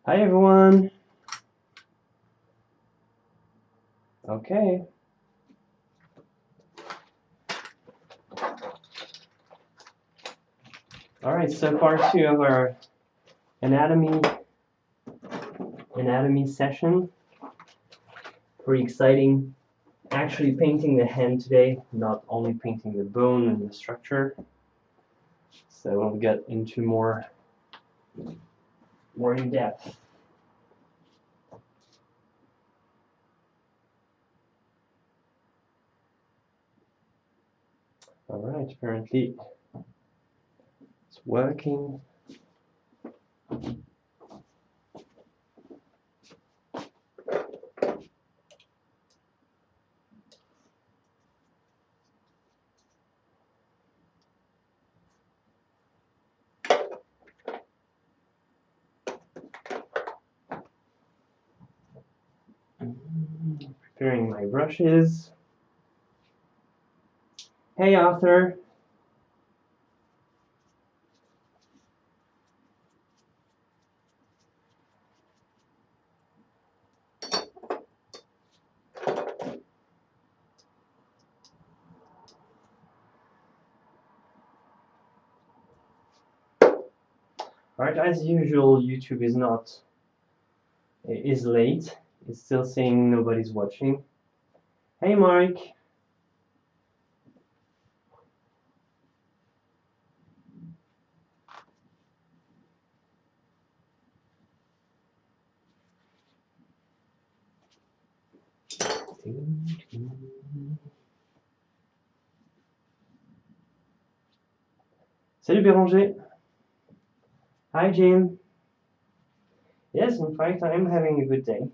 Hi everyone. Okay. All right, so part 2 of our anatomy session. Pretty exciting. Actually painting the hand today, not only painting the bone and the structure. So we'll get into more in depth. All right, apparently it's working. Preparing my brushes. Hey Arthur. Alright, as usual, YouTube is late. It's still saying nobody's watching. Hey Mark. Salut Béranger. Hi Jim. Yes, in fact, I am having a good day.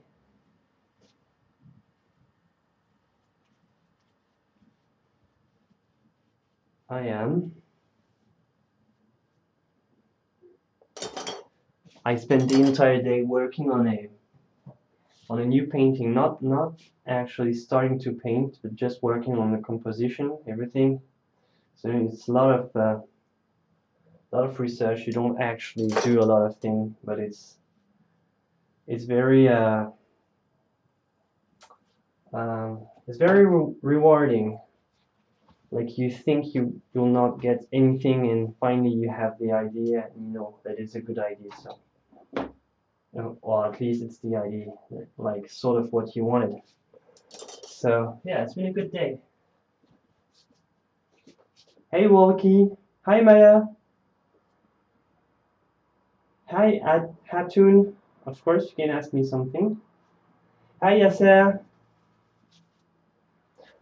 I am. I spent the entire day working on a new painting, not actually starting to paint, but just working on the composition, everything. So it's a lot of research. You don't actually do a lot of things, but it's very rewarding. Like you think you'll not get anything, and finally you have the idea, and you know that it's a good idea. So, well, at least it's the idea, like sort of what you wanted. So yeah, it's been a good day. Hey Walkie. Hi Maya. Hi Hatun. Of course you can ask me something. Hi Yasser.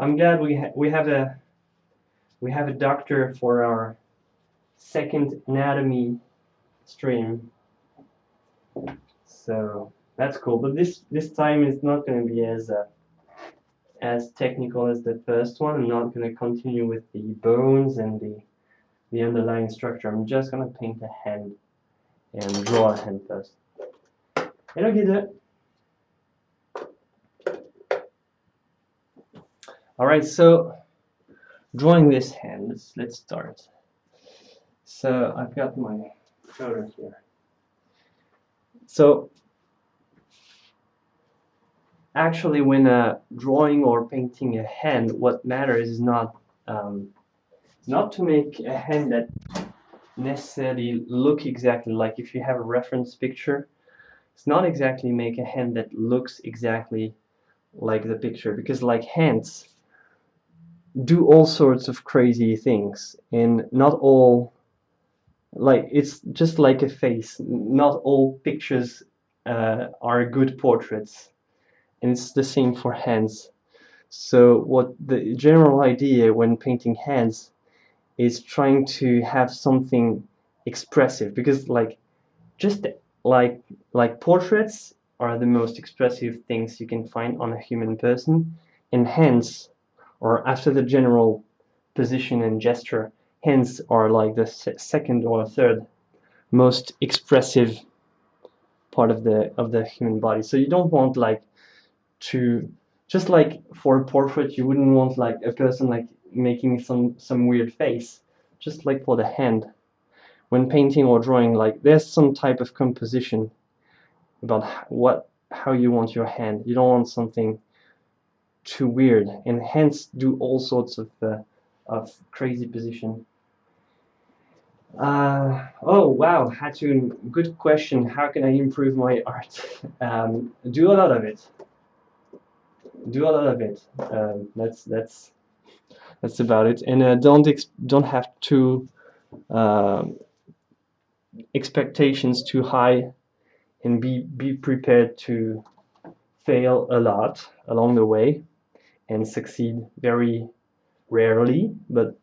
I'm glad we have a doctor for our second anatomy stream. So that's cool. But this time is not going to be as technical as the first one. I'm not going to continue with the bones and the underlying structure. I'm just going to paint a hand and draw a hand first. Hello guide. All right, so drawing this hand, let's start. So I've got my photo here. So actually, when drawing or painting a hand, what matters is not to make a hand that necessarily look exactly like, if you have a reference picture, it's not exactly make a hand that looks exactly like the picture, because like hands do all sorts of crazy things, and not all, like, it's just like a face. Not all pictures are good portraits, and it's the same for hands. So what the general idea when painting hands is trying to have something expressive, because like just like portraits are the most expressive things you can find on a human person, and hands, or after the general position and gesture, hands are like the second or third most expressive part of the human body. So you don't want like to, just like for a portrait you wouldn't want like a person like making some weird face. Just like for the hand, when painting or drawing, like there's some type of composition about how you want your hand. You don't want something too weird, and hence do all sorts of crazy position. Oh wow, Hatun, good question. How can I improve my art? Do a lot of it. Do a lot of it. That's about it. And don't have too expectations too high, and be prepared to fail a lot along the way and succeed very rarely, but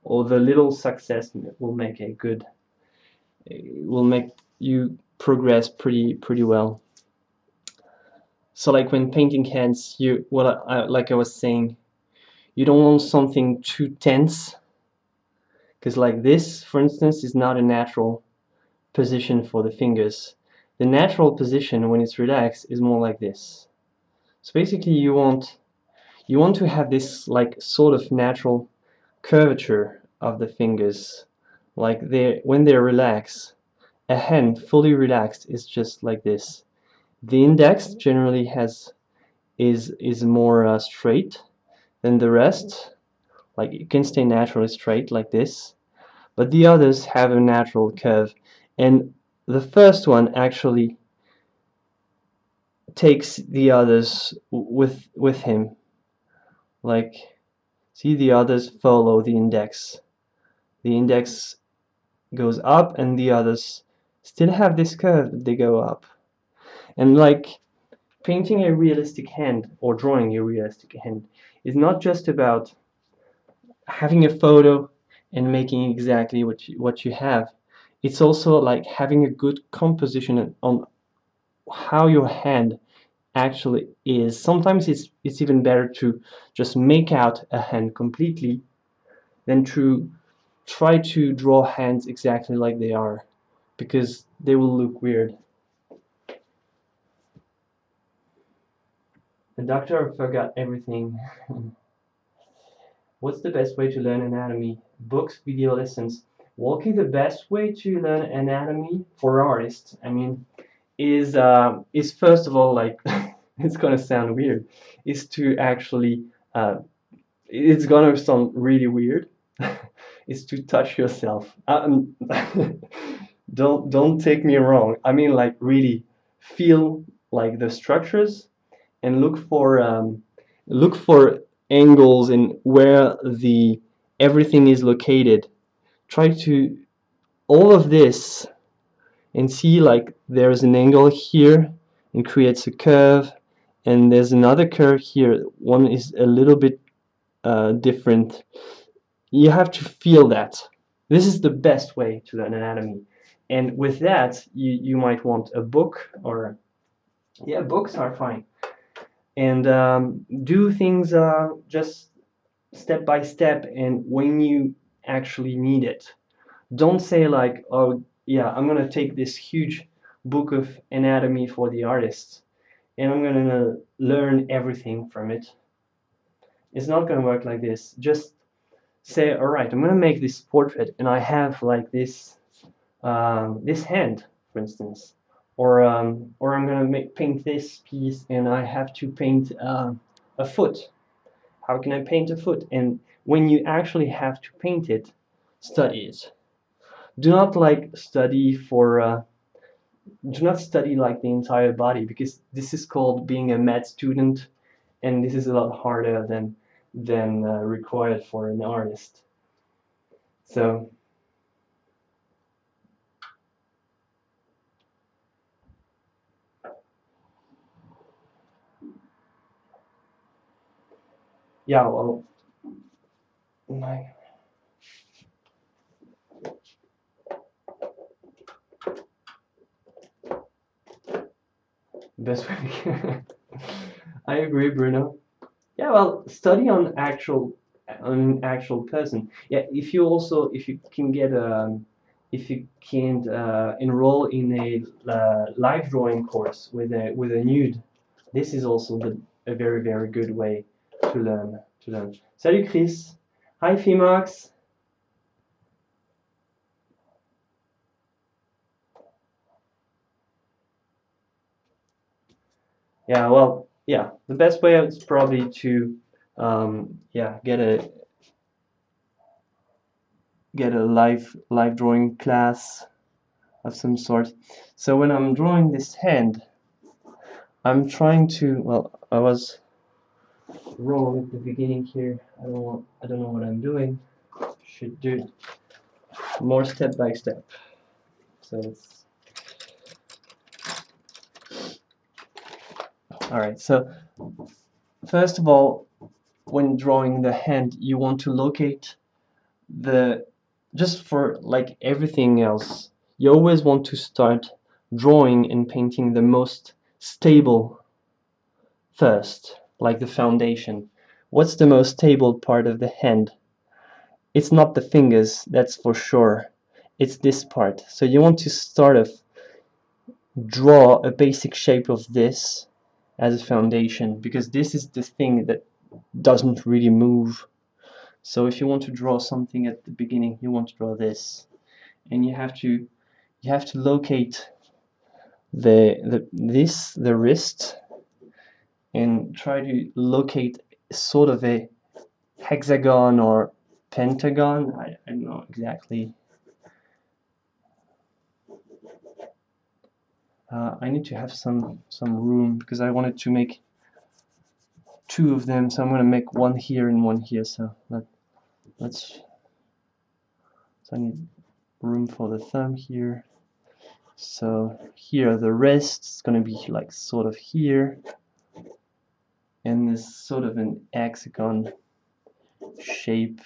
all the little success will make a good will make you progress pretty well. So like when painting hands, you like I was saying, you don't want something too tense, because like this, for instance, is not a natural position for the fingers. The natural position when it's relaxed is more like this. So basically you want to have this like sort of natural curvature of the fingers, like when they're relaxed. A hand fully relaxed is just like this. The index generally is more straight than the rest. Like it can stay naturally straight like this, but the others have a natural curve, and the first one actually takes the others with him. Like, see, the others follow the index. The index goes up, and the others still have this curve, they go up. And like painting a realistic hand or drawing a realistic hand is not just about having a photo and making exactly what you have. It's also like having a good composition on how your hand actually is. Sometimes it's even better to just make out a hand completely than to try to draw hands exactly like they are, because they will look weird. The doctor forgot everything. What's the best way to learn anatomy? Books, video lessons. Walkie, the best way to learn anatomy for artists, I mean, is first of all, like, it's gonna sound weird, is to actually it's gonna sound really weird, is to touch yourself. Don't take me wrong. I mean, like, really feel like the structures, and look for angles and where the everything is located. Try to all of this and see like there's an angle here and creates a curve, and there's another curve here. One is a little bit different. You have to feel that. This is the best way to learn anatomy. And with that, you might want a book, or yeah, books are fine. And do things just step by step and when you actually need it. Don't say like, oh yeah, I'm gonna take this huge book of anatomy for the artists and I'm gonna learn everything from it. It's not gonna work like this. Just say, all right, I'm gonna make this portrait and I have like this hand, for instance, or I'm gonna paint this piece and I have to paint a foot. How can I paint a foot? And when you actually have to paint it, study it. Do not like study for do not study like the entire body, because this is called being a med student, and this is a lot harder than required for an artist. So yeah, well, my best way. I agree, Bruno. Yeah, well, study on actual person. Yeah, if you can get if you can enroll in a live drawing course with a nude, this is also a very good way to learn. Salut Chris. Hi Fimax. Yeah, well, yeah, the best way is probably to yeah, get a live drawing class of some sort. So when I'm drawing this hand, I'm trying to, well, I was wrong at the beginning here. I don't know what I'm doing. Should do it more step by step. So it's all right. So first of all, when drawing the hand, you want to locate the, just for like everything else, you always want to start drawing and painting the most stable first, like the foundation. What's the most stable part of the hand? It's not the fingers, that's for sure. It's this part. So you want to start off, draw a basic shape of this as a foundation, because this is the thing that doesn't really move. So if you want to draw something at the beginning, you want to draw this, and you have to locate the wrist, and try to locate sort of a hexagon or pentagon. I don't know exactly. I need to have some room because I wanted to make two of them, so I'm gonna make one here and one here. So let's. So I need room for the thumb here. So here the wrist is gonna be like sort of here, and this sort of an hexagon shape.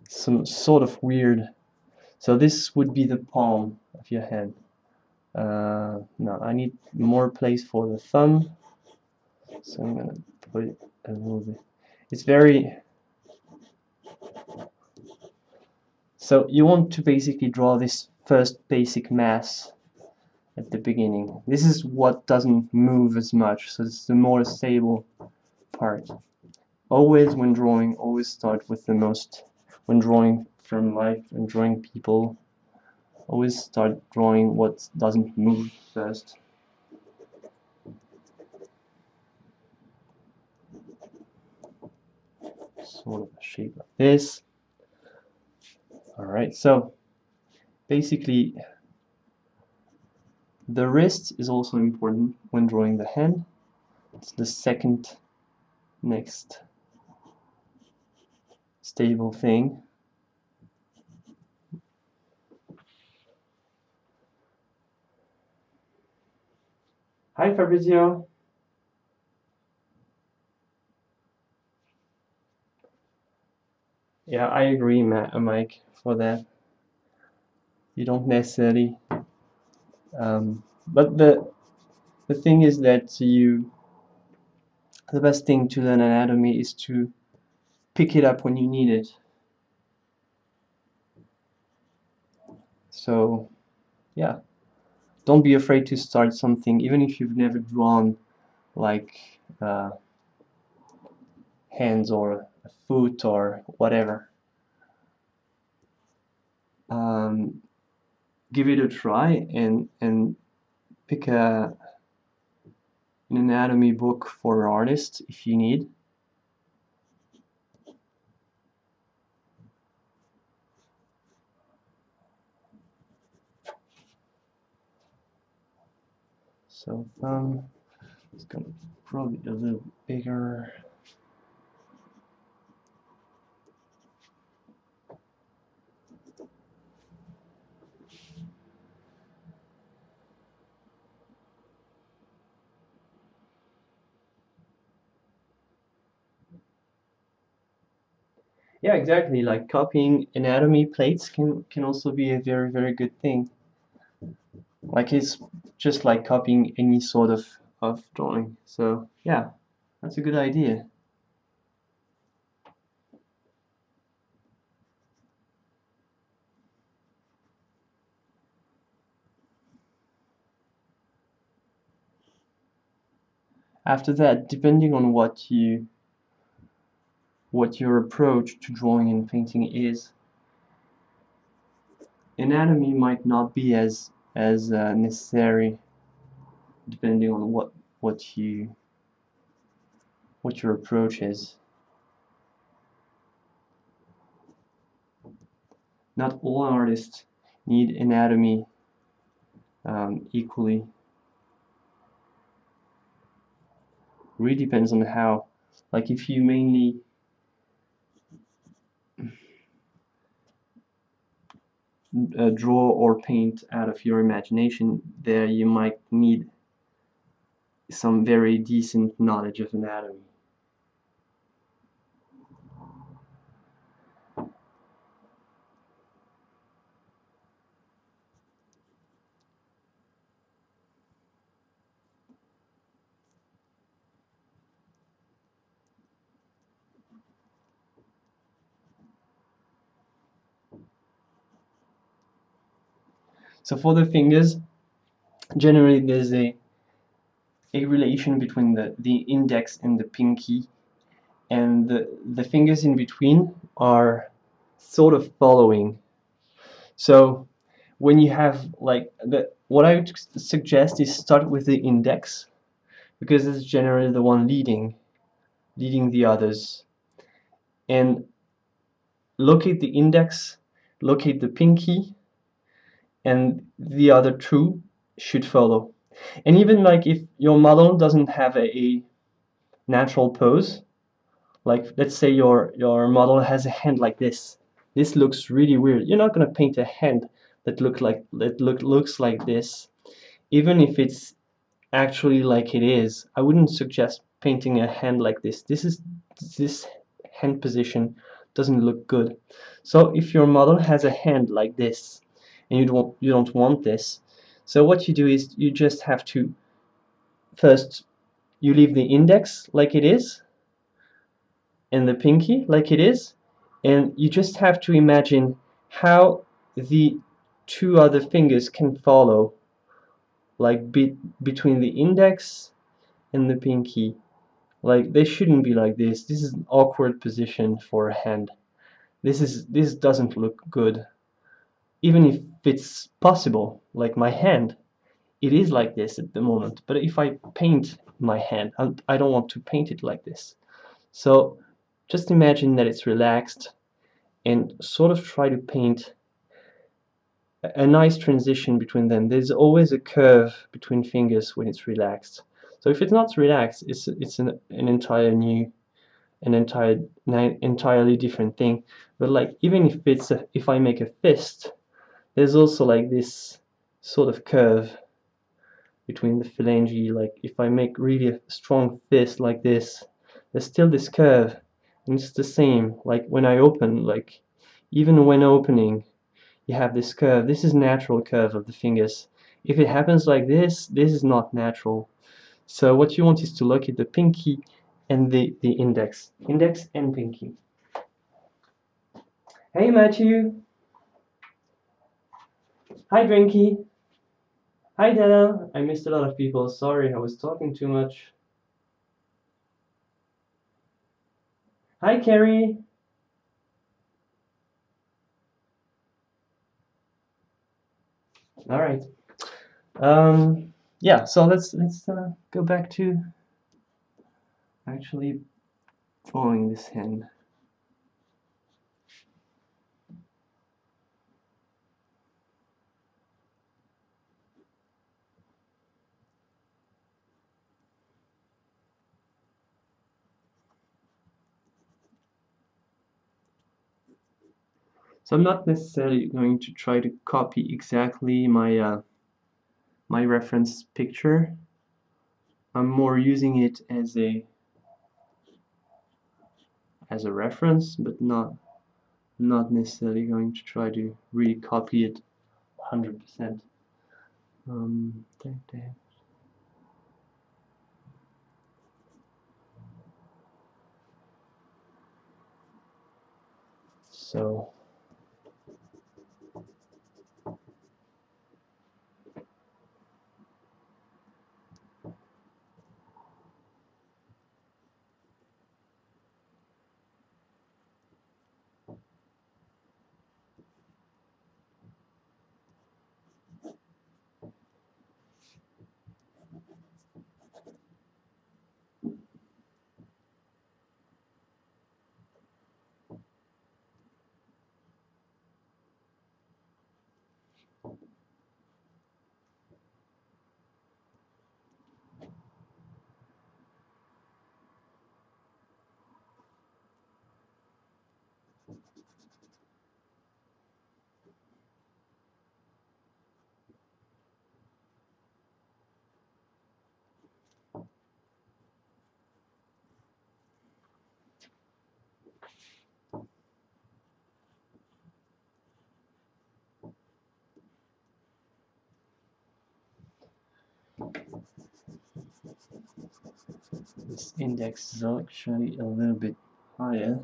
Some sort of weird. So this would be the palm of your hand. No, I need more place for the thumb, so I'm gonna put it a little bit. It's very. So you want to basically draw this first basic mass at the beginning. This is what doesn't move as much, so it's the more stable part. Always when drawing, always start with the most. When drawing from life and drawing people, always start drawing what doesn't move first. Sort of a shape like this. Alright, so basically the wrist is also important when drawing the hand. It's the second next stable thing. Hi Fabrizio. Yeah, I agree, Mike, for that. You don't necessarily. But the thing is that the best thing to learn anatomy is to pick it up when you need it. So yeah, don't be afraid to start something, even if you've never drawn like hands or a foot or whatever. Give it a try and pick an anatomy book for artists if you need. So it's gonna probably be a little bigger. Yeah, exactly. Like copying anatomy plates can also be a very good thing. Like it's just like copying any sort of drawing. So yeah, that's a good idea. After that, depending on what your approach to drawing and painting is, anatomy might not be as necessary depending on what your approach is. Not all artists need anatomy equally. Really depends on how. Like if you mainly draw or paint out of your imagination, there you might need some very decent knowledge of anatomy. So for the fingers, generally there's a relation between the index and the pinky, and the fingers in between are sort of following. So when you have like what I would suggest is start with the index, because it's generally the one leading the others, and locate the index, locate the pinky, and the other two should follow. And even like if your model doesn't have a natural pose, like let's say your model has a hand like this. This looks really weird. You're not gonna paint a hand that looks like this, even if it's actually like it is. I wouldn't suggest painting a hand like this. This hand position doesn't look good. So if your model has a hand like this, and you don't want this, so what you do is you just have to first you leave the index like it is and the pinky like it is, and you just have to imagine how the two other fingers can follow, like between the index and the pinky. Like they shouldn't be like this. This is an awkward position for a hand. This doesn't look good. Even if it's possible, like my hand, it is like this at the moment. But if I paint my hand, I don't want to paint it like this. So just imagine that it's relaxed and sort of try to paint a nice transition between them. There's always a curve between fingers when it's relaxed. So if it's not relaxed, it's an entirely different thing. But like even if I make a fist, there's also like this sort of curve between the phalange. Like if I make really a strong fist like this, there's still this curve, and it's the same. Like when I open, like even when opening, you have this curve. This is natural curve of the fingers. If it happens like this is not natural. So what you want is to look at the pinky and the index and pinky. Hey Matthew. Hi Drinky. Hi Dana. I missed a lot of people. Sorry, I was talking too much. Hi Carrie. All right. Yeah. So let's go back to actually drawing this hand. So I'm not necessarily going to try to copy exactly my reference picture. I'm more using it as a reference, but not necessarily going to try to really copy it 100%. So This index is actually a little bit higher.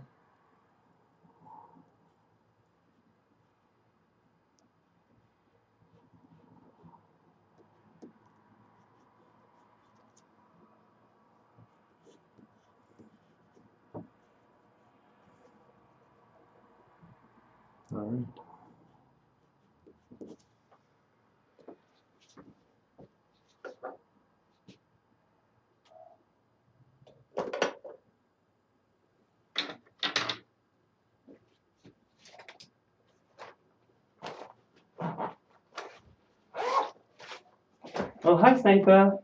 All right. Oh, hi, Sniper.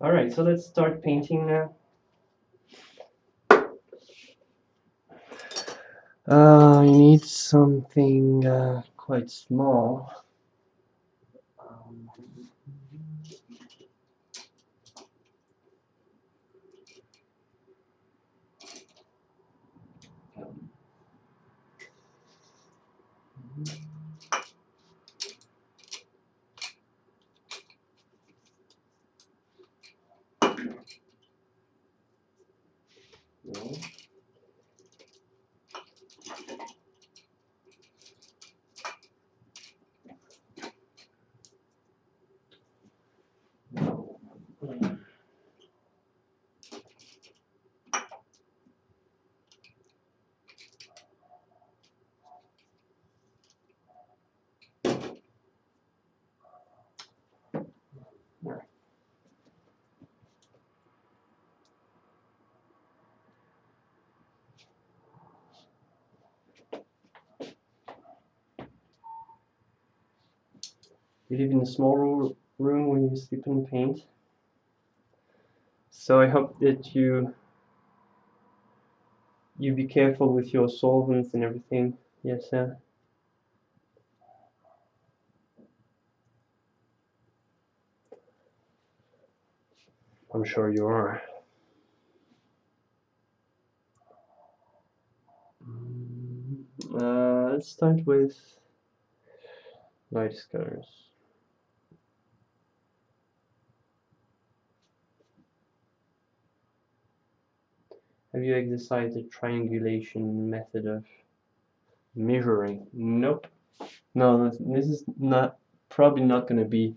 All right, so let's start painting now. I need something quite small. No. You live in a small room when you sleep and paint. So I hope that you be careful with your solvents and everything. Yes, sir. I'm sure you are. Let's start with lightest colors. Have you exercised the triangulation method of measuring? Nope. No, this is not probably not going to be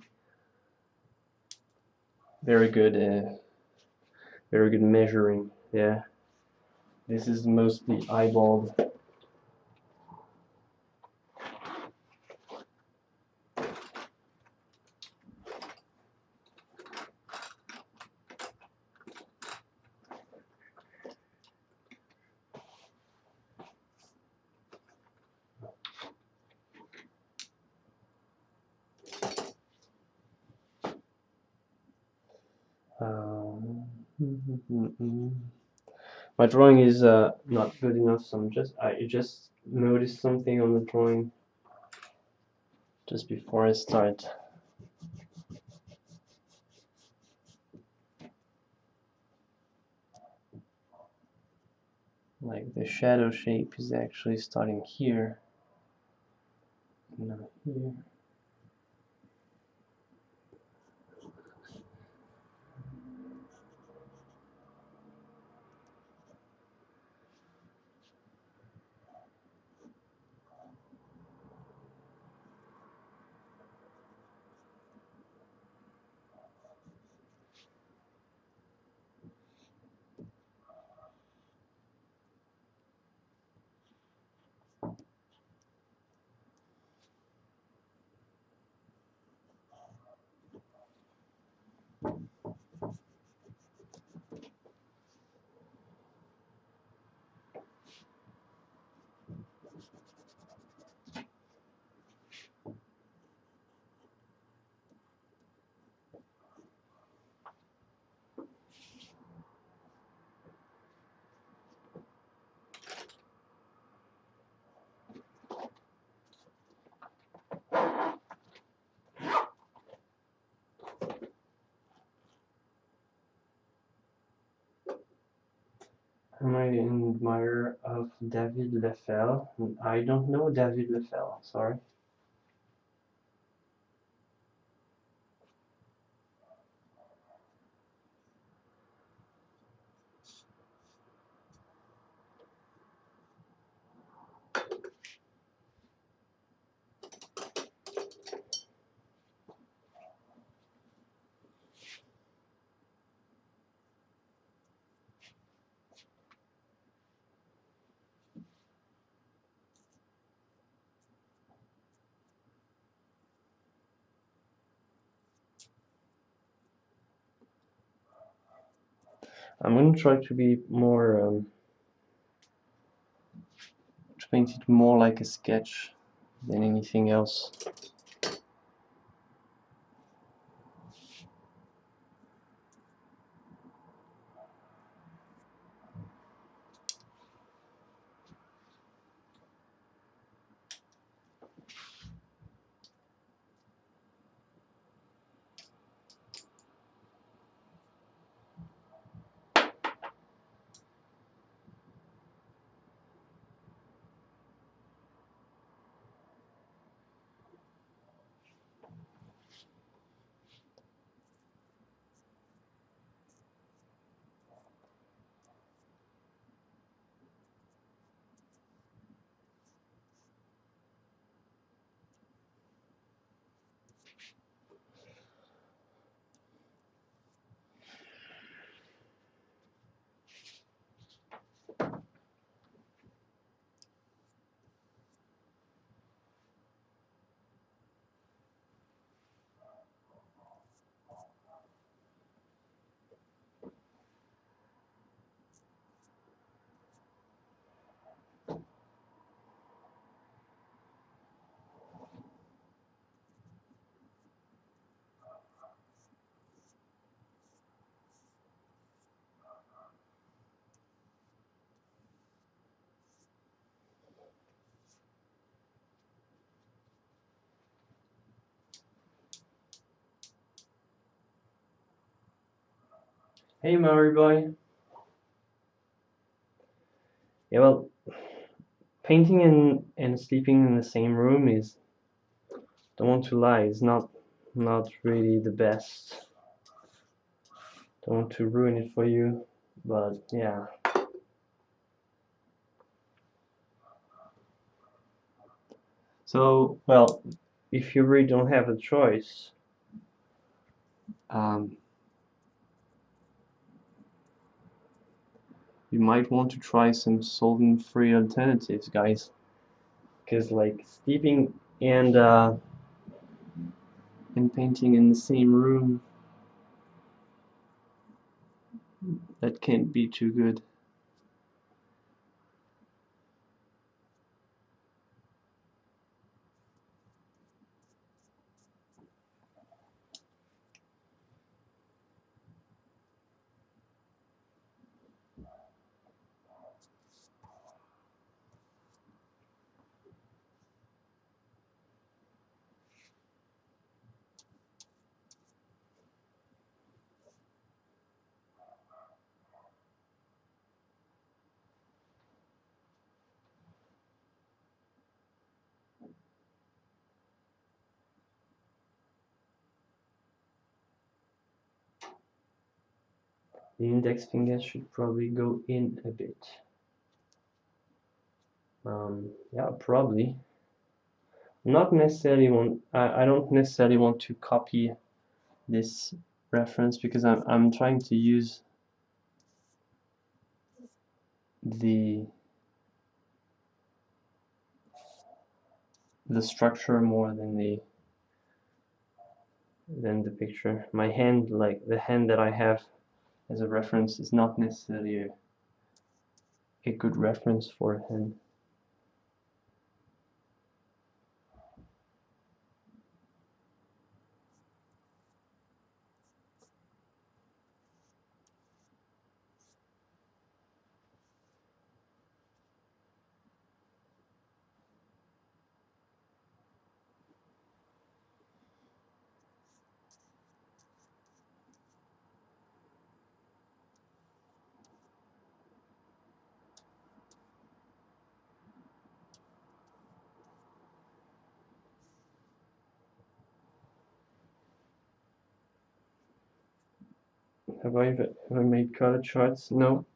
very good. Very good measuring. Yeah, this is mostly eyeballed. My drawing is not good enough, so I just noticed something on the drawing just before I start. Like the shadow shape is actually starting here, not here. Am I an admirer of David Leffel? I don't know David Leffel, sorry. I'm going to try to be more, to paint it more like a sketch than anything else. Hey Maori boy. Yeah, well, painting and sleeping in the same room is, don't want to lie, it's not really the best. Don't want to ruin it for you, but yeah. So, well, if you really don't have a choice, you might want to try some solvent-free alternatives, guys. Because like sleeping and painting in the same room, that can't be too good. The index finger should probably go in a bit. Yeah, probably. Not necessarily want. I don't necessarily want to copy this reference because I'm trying to use the structure more than the picture. My hand, like the hand that I have as a reference, is not necessarily a good reference for a hand. Have I made color charts? No.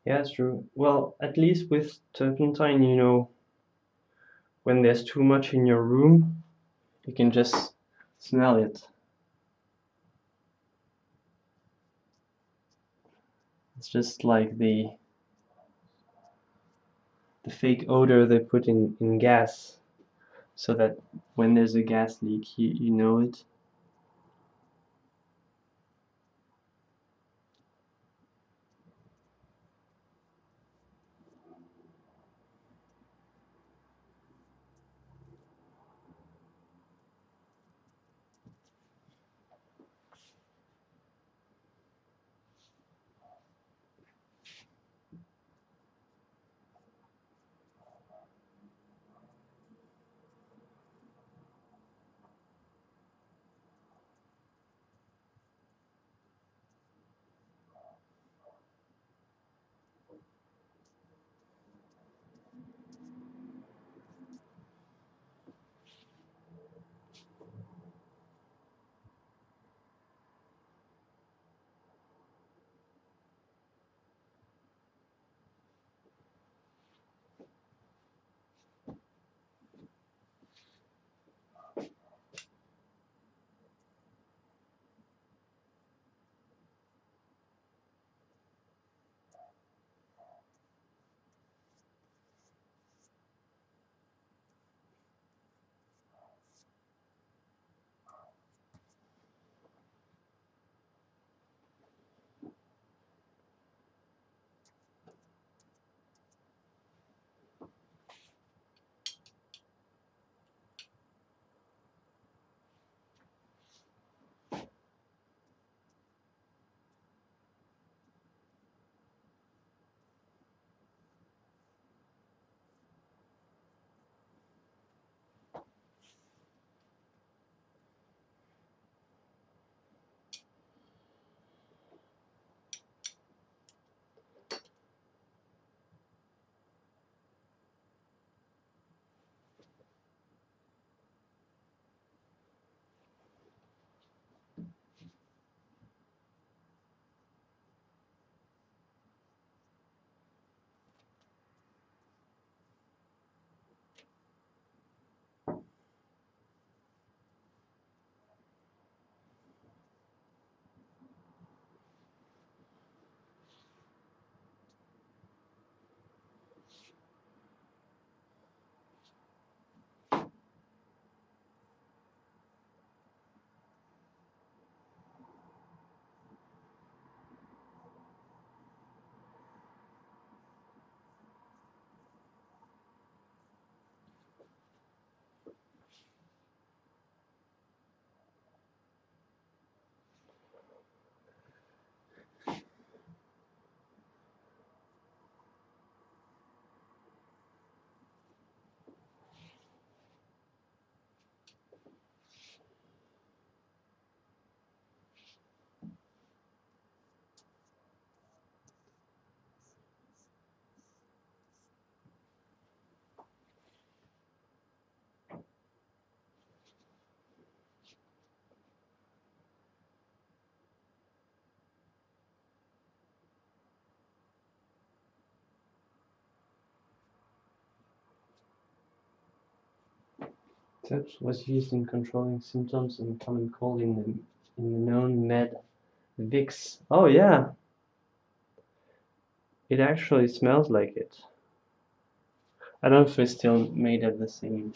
Yeah, it's true. Well, at least with turpentine, you know, when there's too much in your room, you can just smell it. It's just like the fake odor they put in gas, so that when there's a gas leak, you know it. Touch was used in controlling symptoms in common cold in the known med Vicks. Oh yeah, it actually smells like it. I don't know if it's still made of the same.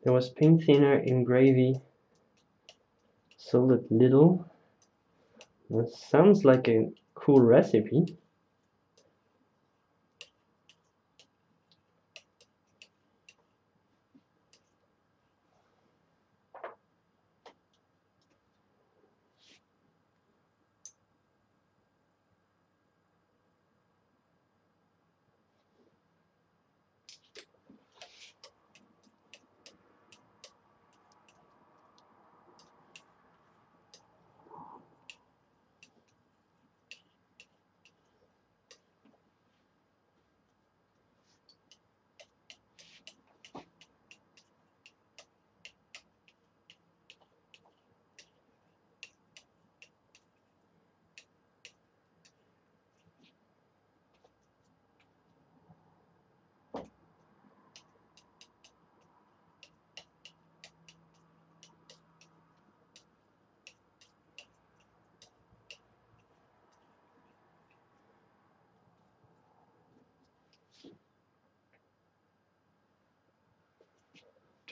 There was paint thinner in gravy, sold at Lidl. That sounds like a cool recipe.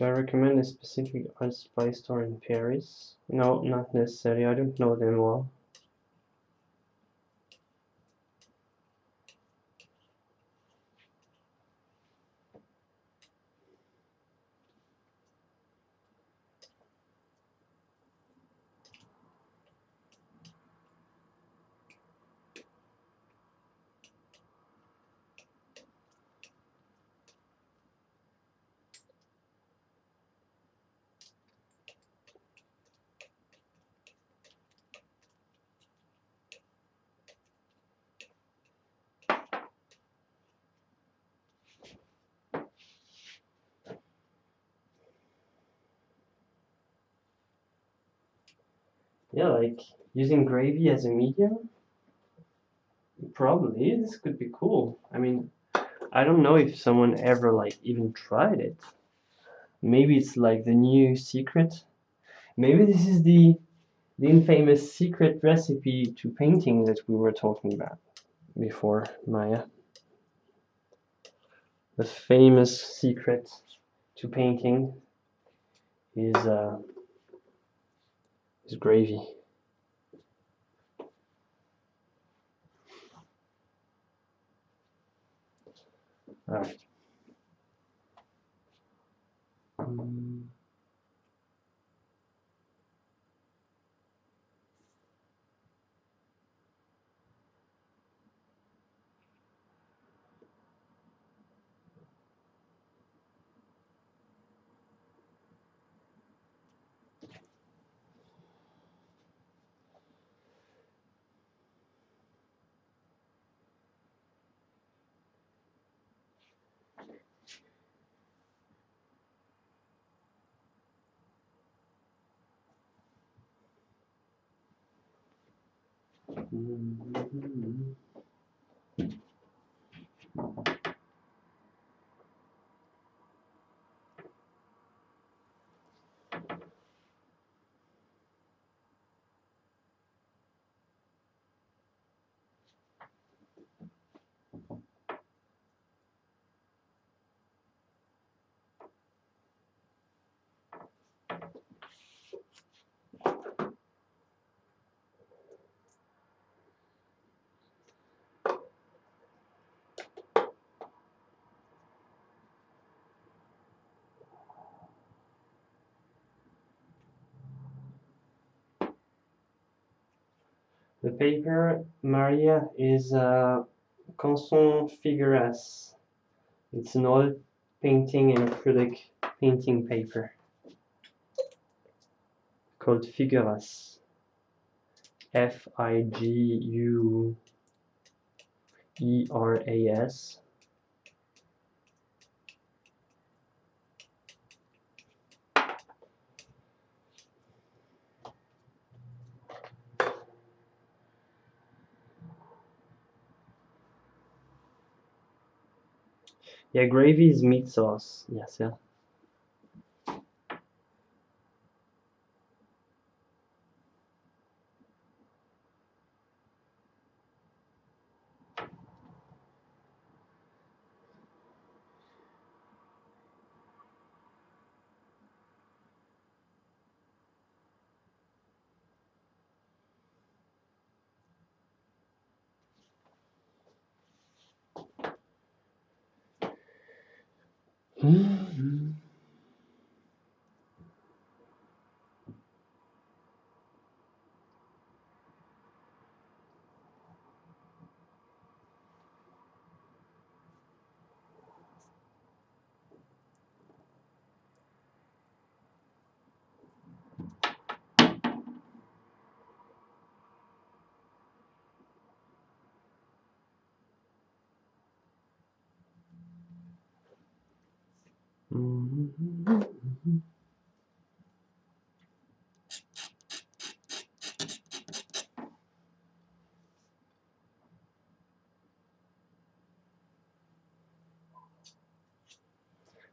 Do I recommend a specific art supply store in Paris? No, not necessarily. I don't know them well. Yeah, like using gravy as a medium? Probably. This could be cool. I mean, I don't know if someone ever like even tried it. Maybe it's like the new secret. Maybe this is the infamous secret recipe to painting that we were talking about before, Maya. The famous secret to painting is gravy. All right. The paper, Maria, is Canson Figueras. It's an oil painting and acrylic painting paper called Figueras. Figueras. Yeah, gravy is meat sauce. Yes, yeah.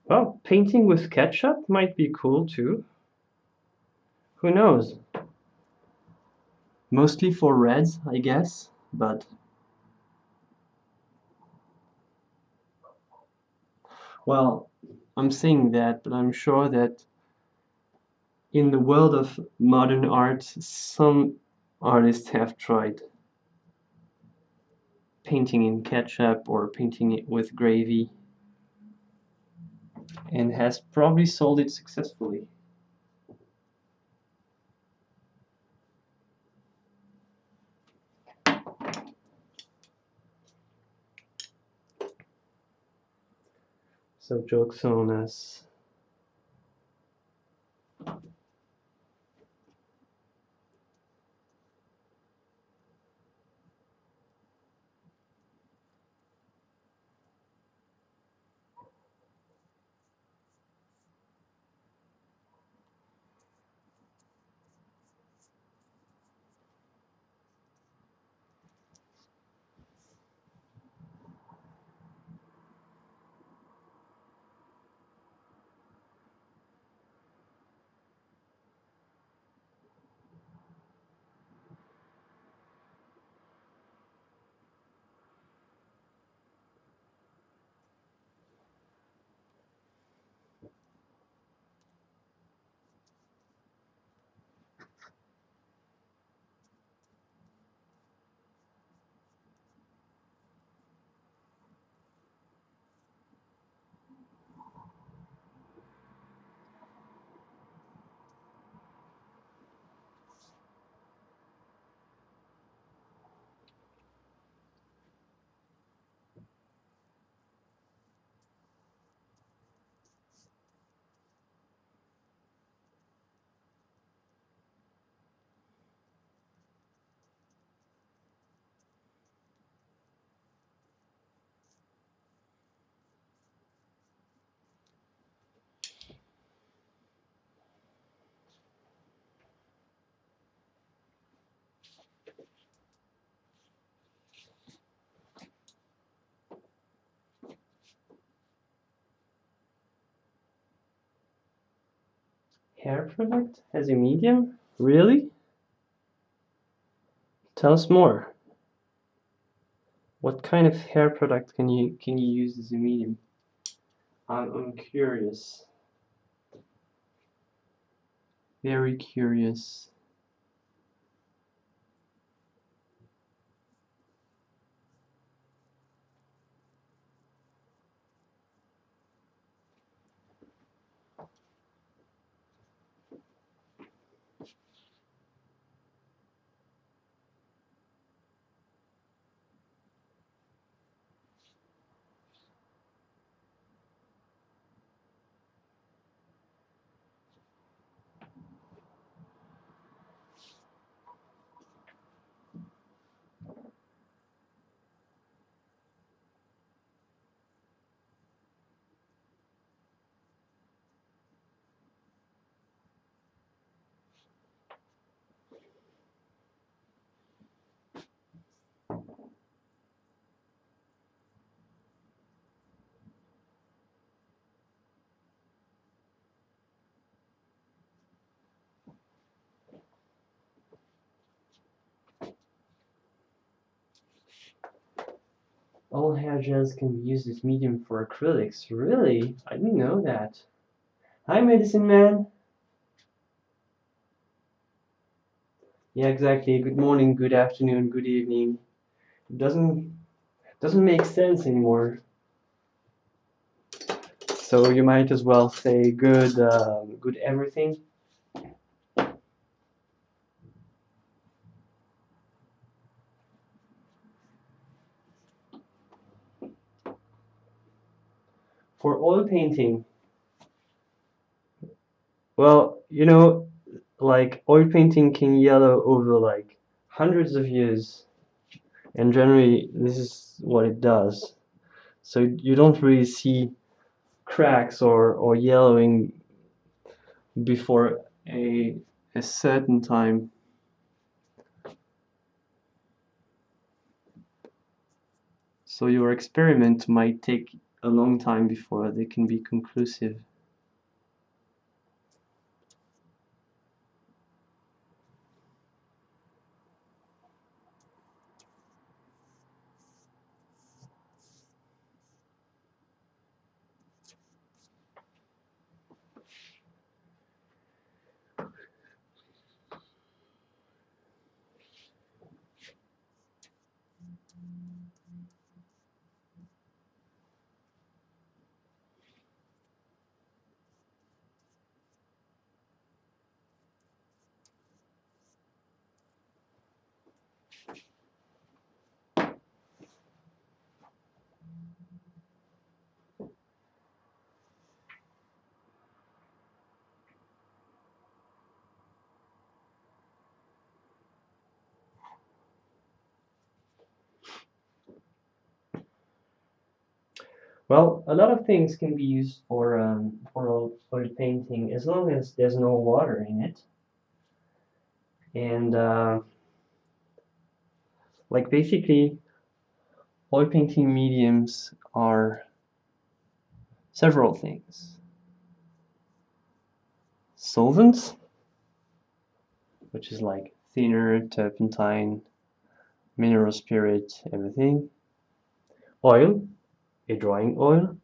Well, painting with ketchup might be cool too. Who knows? Mostly for reds, I guess, but well, I'm saying that, but I'm sure that in the world of modern art, some artists have tried painting in ketchup or painting it with gravy and has probably sold it successfully. So joke's on us. Hair product as a medium? Really? Tell us more. What kind of hair product can you use as a medium? I'm curious. Very curious. All hair gels can be used as medium for acrylics. Really? I didn't know that. Hi, medicine man. Yeah, exactly. Good morning, good afternoon, good evening. It doesn't make sense anymore. So you might as well say good everything. For oil painting, well, like oil painting can yellow over like hundreds of years, and generally this is what it does. So you don't really see cracks or yellowing before a certain time. So your experiment might take a long time before they can be conclusive. Well, a lot of things can be used for oil painting as long as there's no water in it. And like basically, oil painting mediums are several things. Solvents, which is like thinner, turpentine, mineral spirit, everything. Oil, a drying oil,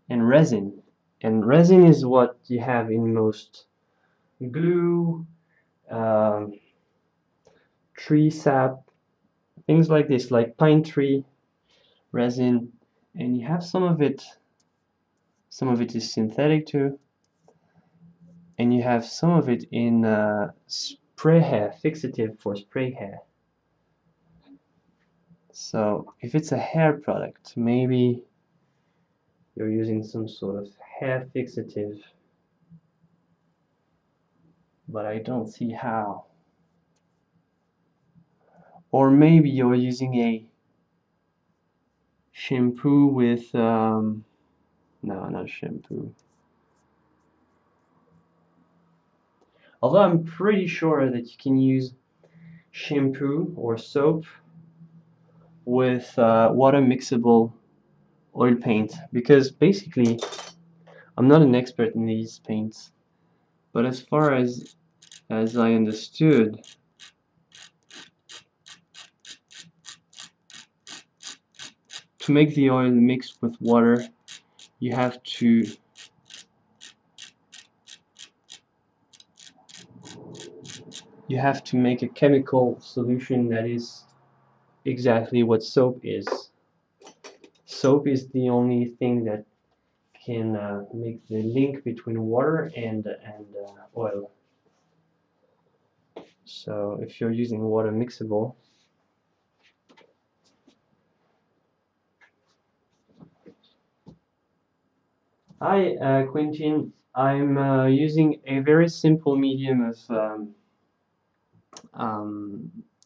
and resin. And resin is what you have in most glue, um, tree sap, things like this, like pine tree resin, and you have some of it is synthetic too, and you have some of it in spray hair, fixative for spray hair. So if it's a hair product, maybe you're using some sort of hair fixative, but I don't see how. Or maybe you're using a shampoo with, no, not shampoo. Although I'm pretty sure that you can use shampoo or soap with water mixable oil paint, because basically I'm not an expert in these paints, but as far as I understood, to make the oil mix with water, you have to make a chemical solution that is exactly what soap is. Soap is the only thing that can make the link between water and oil. So if you're using water mixable, hi Quentin, I'm using a very simple medium of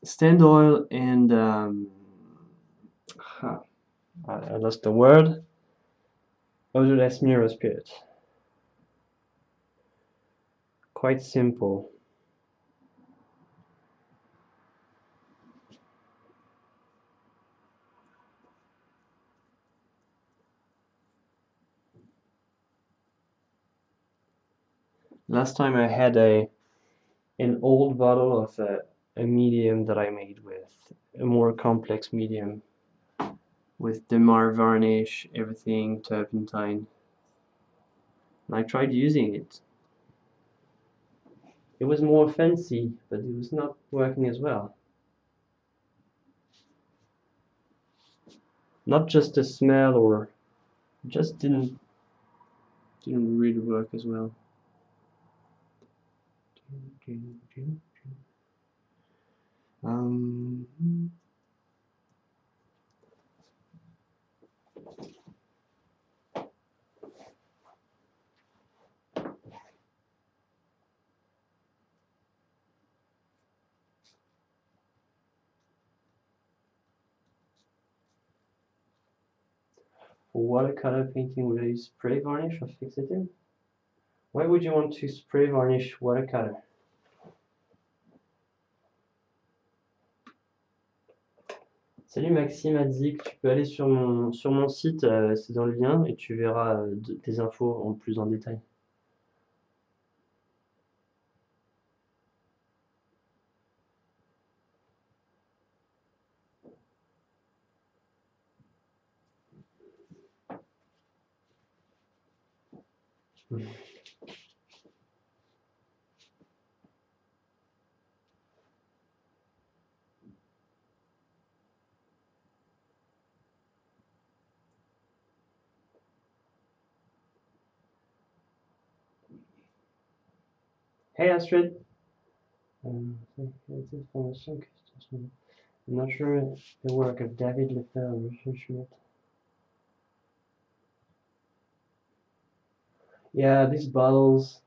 stand oil and I lost the word, odorless mineral spirit. Quite simple. Last time I had an old bottle of a medium that I made with a more complex medium. with demar varnish, everything, turpentine. And I tried using it. It was more fancy, but it was not working as well. Not just the smell, or just didn't really work as well. For watercolor painting, would I use spray varnish or fixative? Why would you want to spray varnish watercolor? Salut Maxime a dit que tu peux aller sur mon site, c'est dans le lien, et tu verras des infos en plus en détail. Hey Astrid! I'm not sure the work of David Lefebvre. Yeah, these bottles,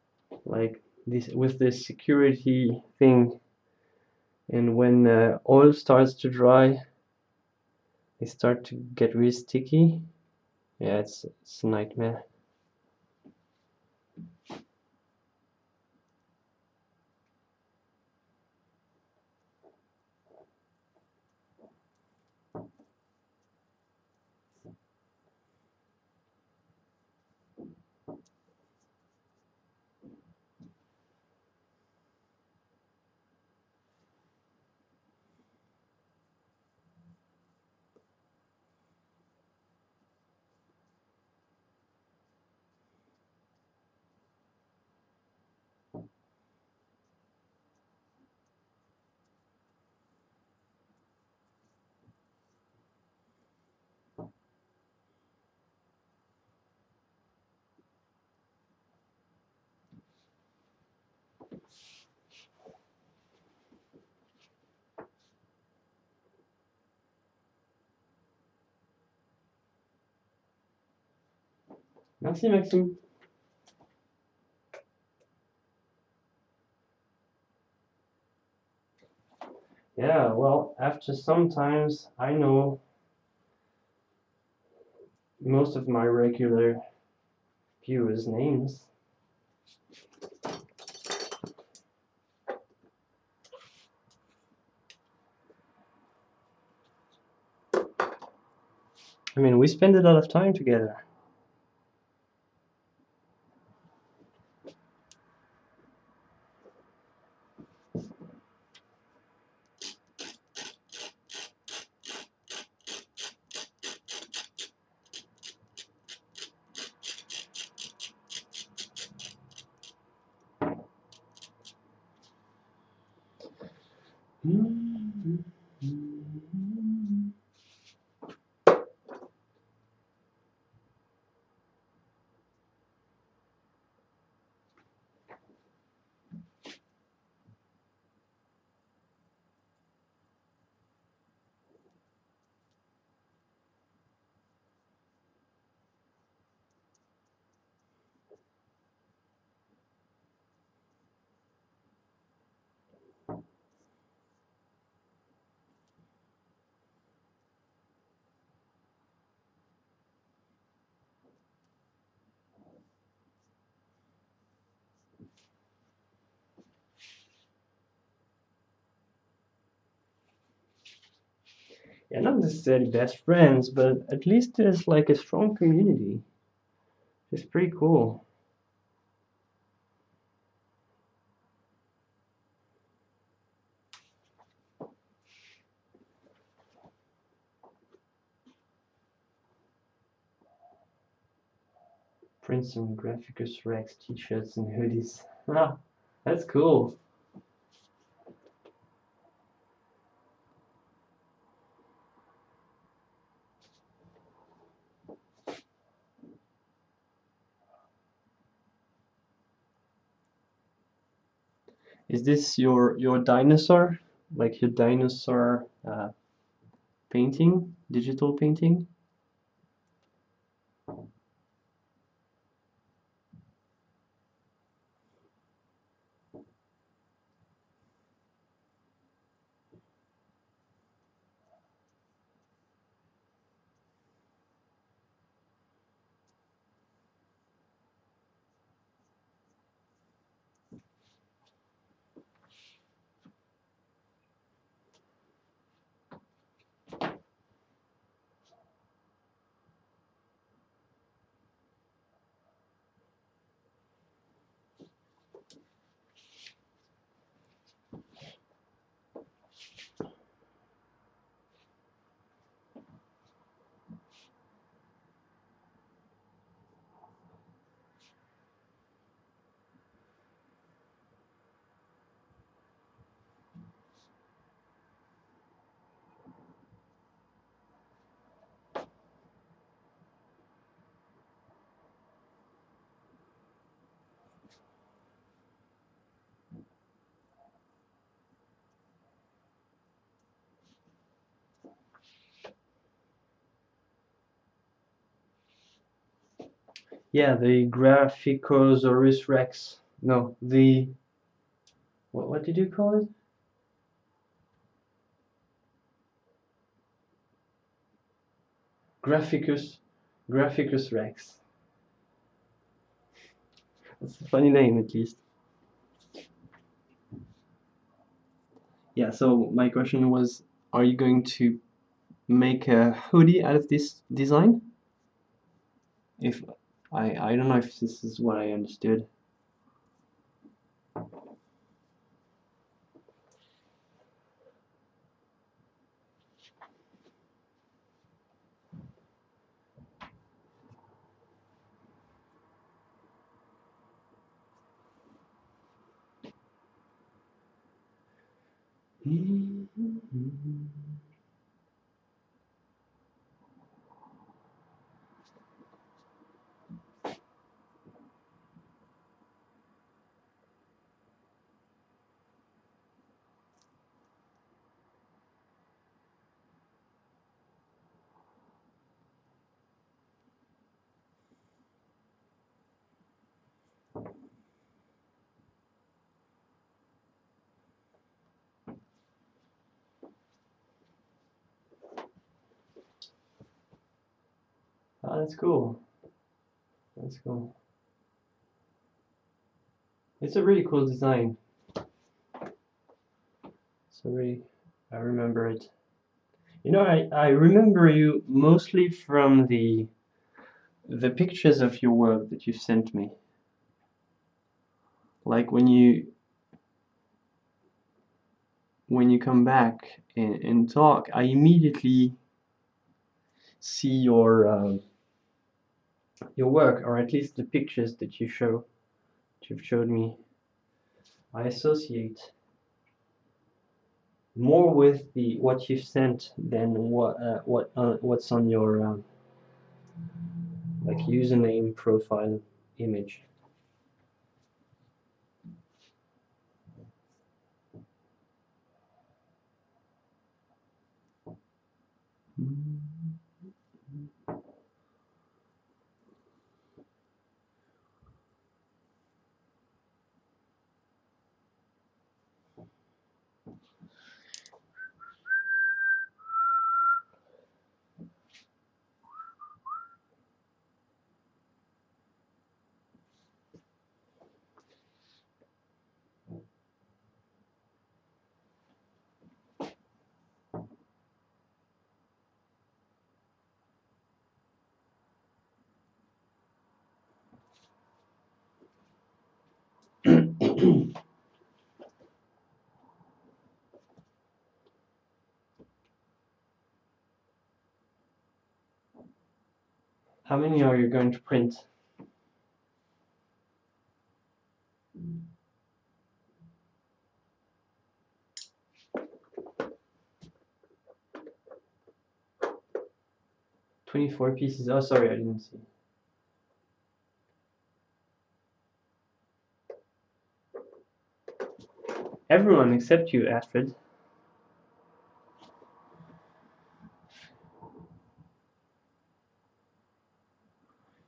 like this, with this security thing, and when oil starts to dry, they start to get really sticky. Yeah, it's a nightmare. Merci Maxime. Yeah, well, after sometimes I know most of my regular viewers' names. I mean, we spend a lot of time together. Yeah, not necessarily best friends, but at least there's like a strong community. It's pretty cool. Print some Graphicus Rex t-shirts and hoodies. Ah, that's cool. Is this your dinosaur? Like your dinosaur painting? Digital painting? Yeah, the Graphicosaurus Rex. No, the what did you call it? Graphicus Rex. That's a funny name, at least. Yeah, so my question was, are you going to make a hoodie out of this design? If I don't know if this is what I understood. Oh, that's cool. That's cool. It's a really cool design. So really, I remember it. You know, I remember you mostly from the pictures of your work that you sent me. Like when you come back and talk, I immediately see your work, or at least the pictures that you've showed me. I associate more with the what you've sent than what's on your like username profile image. How many are you going to print? 24 pieces. Oh, sorry, I didn't see. Everyone except you, Astrid.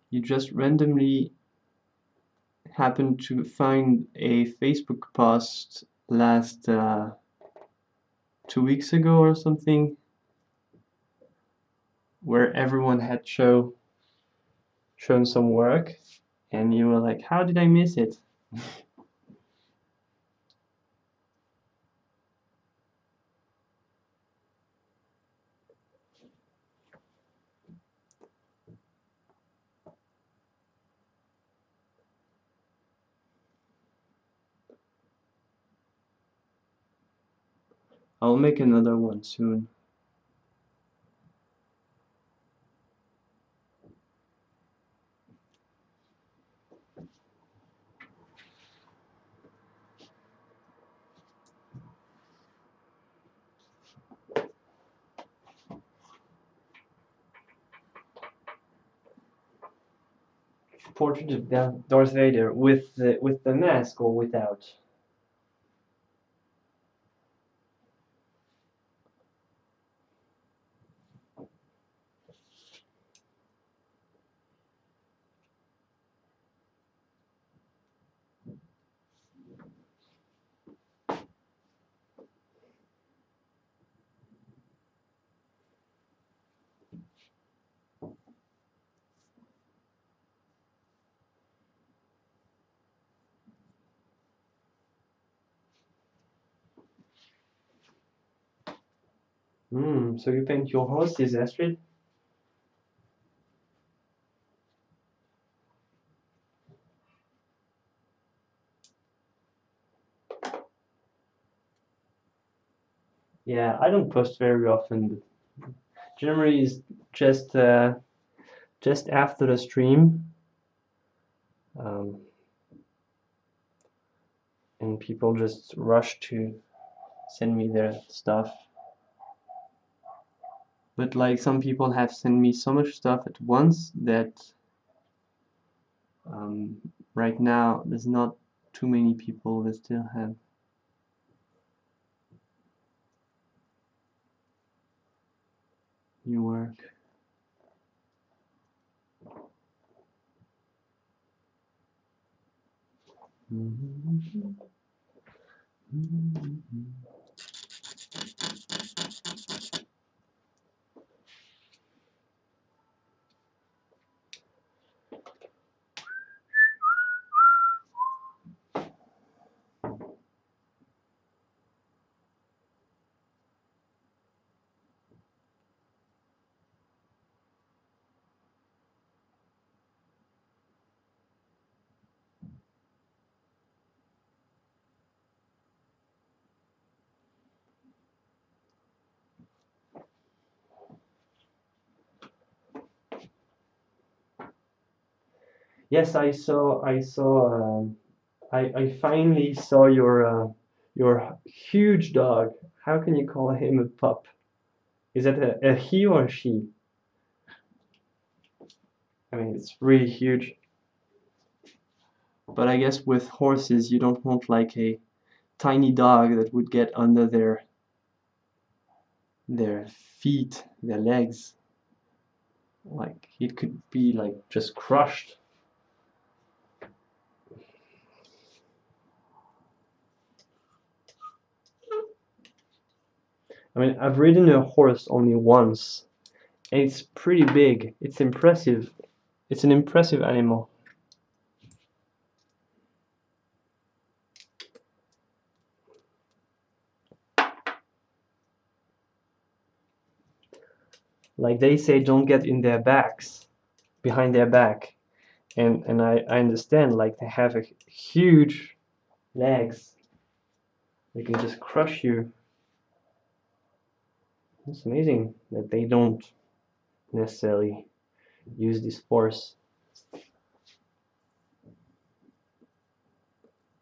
You just randomly happened to find a Facebook post last 2 weeks ago or something, where everyone had shown some work, and you were like, how did I miss it? I'll make another one soon. Portrait of Darth Vader with the mask or without? So you paint your horses, Astrid? Yeah, I don't post very often, but generally is just after the stream, and people just rush to send me their stuff. But like some people have sent me so much stuff at once that right now there's not too many people that still have new work. Yes, I saw. I finally saw your huge dog. How can you call him a pup? Is that a he or a she? I mean, it's really huge. But I guess with horses, you don't want like a tiny dog that would get under their feet, their legs. Like it could be like just crushed. I mean, I've ridden a horse only once, and it's pretty big. It's impressive. It's an impressive animal. Like they say, don't get in their backs, behind their back, and I understand. Like they have a huge legs. They can just crush you. It's amazing that they don't necessarily use this force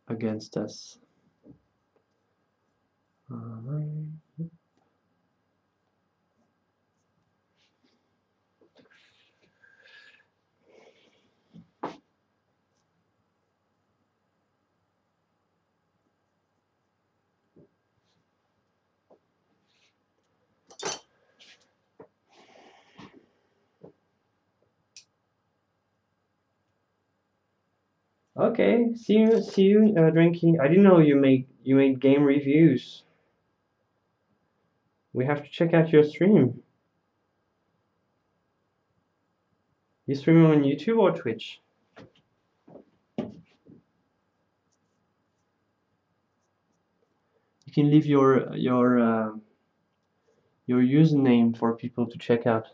against us. Alright. Okay, see you, Drinky. I didn't know you made game reviews. We have to check out your stream. You stream on YouTube or Twitch? You can leave your username for people to check out.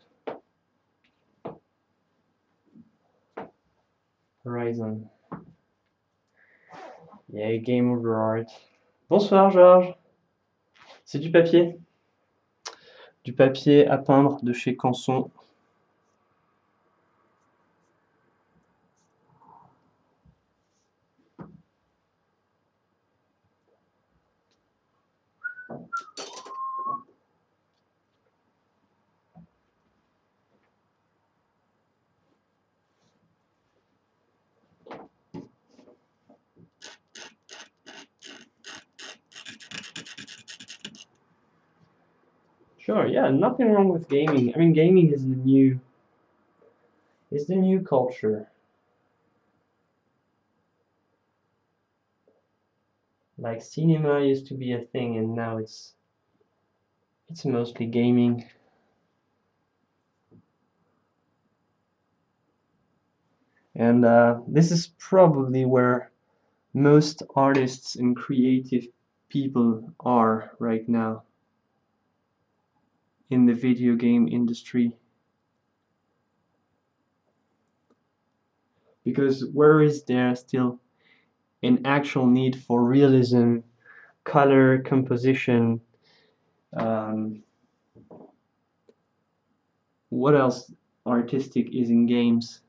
Horizon. Yeah, game over art. Bonsoir Georges. C'est du papier. Du papier à peindre de chez Canson. Sure, yeah, nothing wrong with gaming. I mean, gaming is the new culture. Like cinema used to be a thing, and now it's mostly gaming. And this is probably where most artists and creative people are right now in the video game industry. Because where is there still an actual need for realism, color, composition? What else artistic is in games?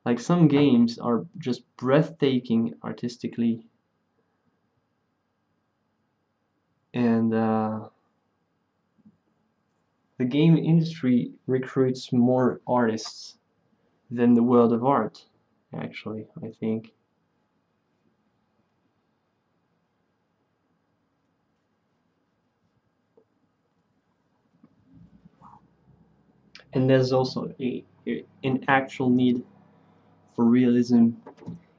Like some games are just breathtaking artistically, and the game industry recruits more artists than the world of art, actually, I think. And there's also an actual need for realism,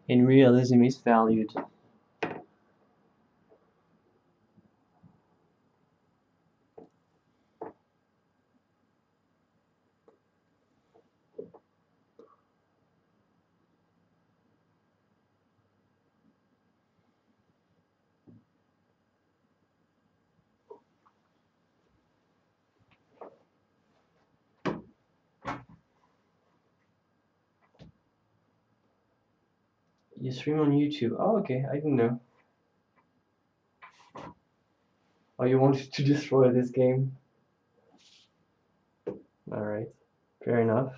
and realism is valued. You stream on YouTube. Oh, okay, I didn't know. Oh, you wanted to destroy this game? Alright, fair enough.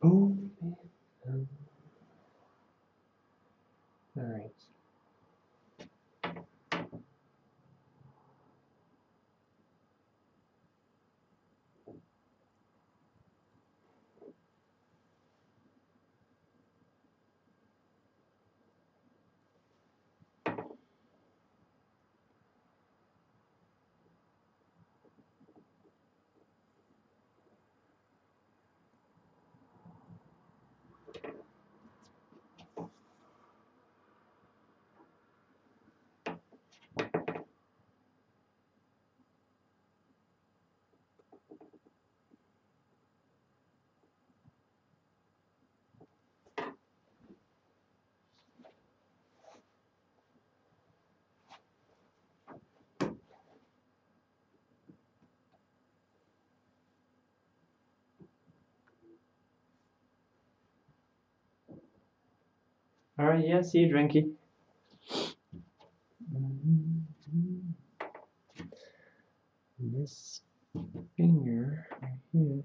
Oh, man. Alright. Alright, yeah, see you, Drinky. this finger right here.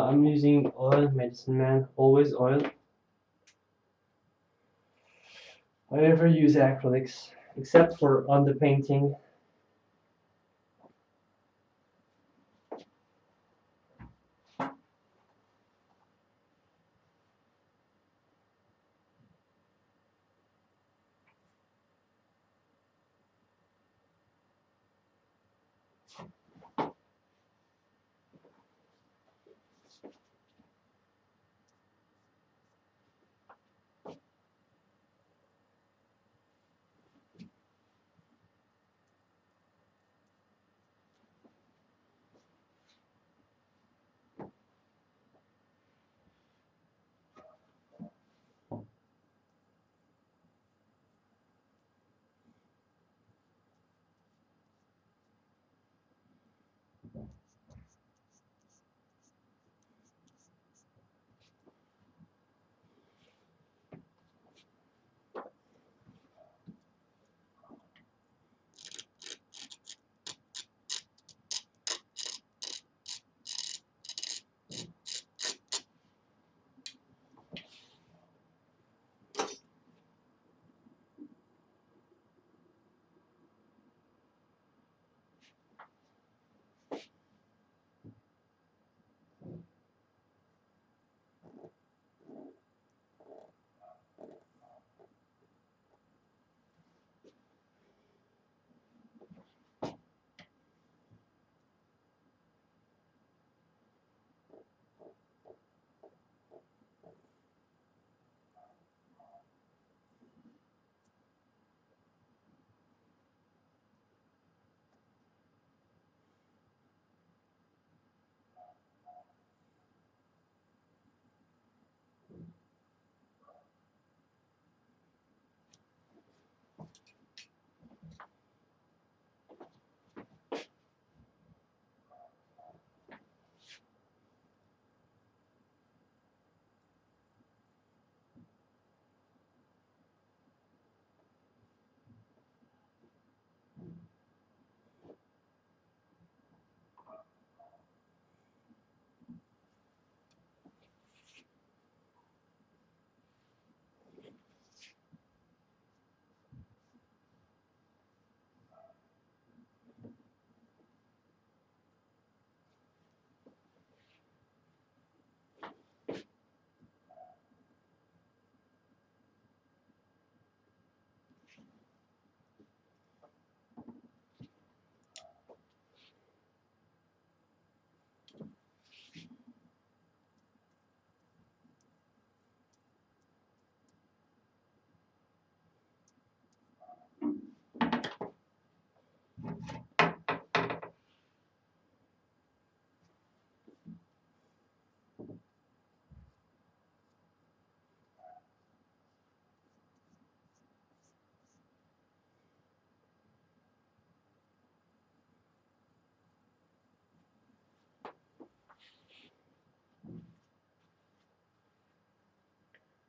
I'm using oil, Medicine Man, always oil. I never use acrylics, except for on the painting.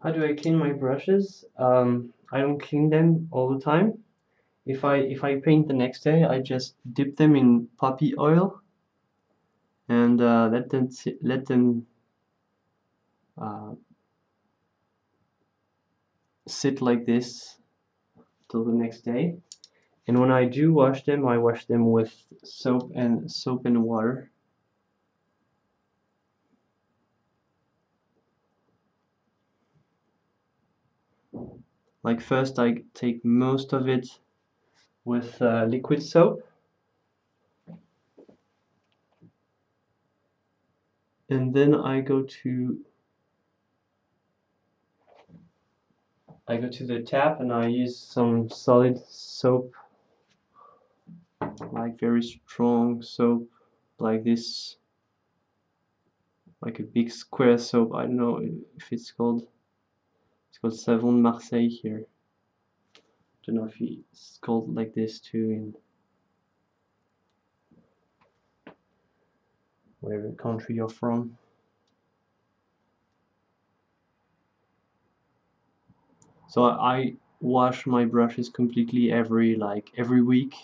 How do I clean my brushes? I don't clean them all the time. If I paint the next day, I just dip them in poppy oil and let them uh, sit like this till the next day. And when I do wash them, I wash them with soap and water. Like first, I take most of it with liquid soap, and then I go to the tap and I use some solid soap, like very strong soap, like this, like a big square soap. I don't know if it's called called Savon de Marseille here. Don't know if it's called like this too in whatever country you're from. So I wash my brushes completely every week.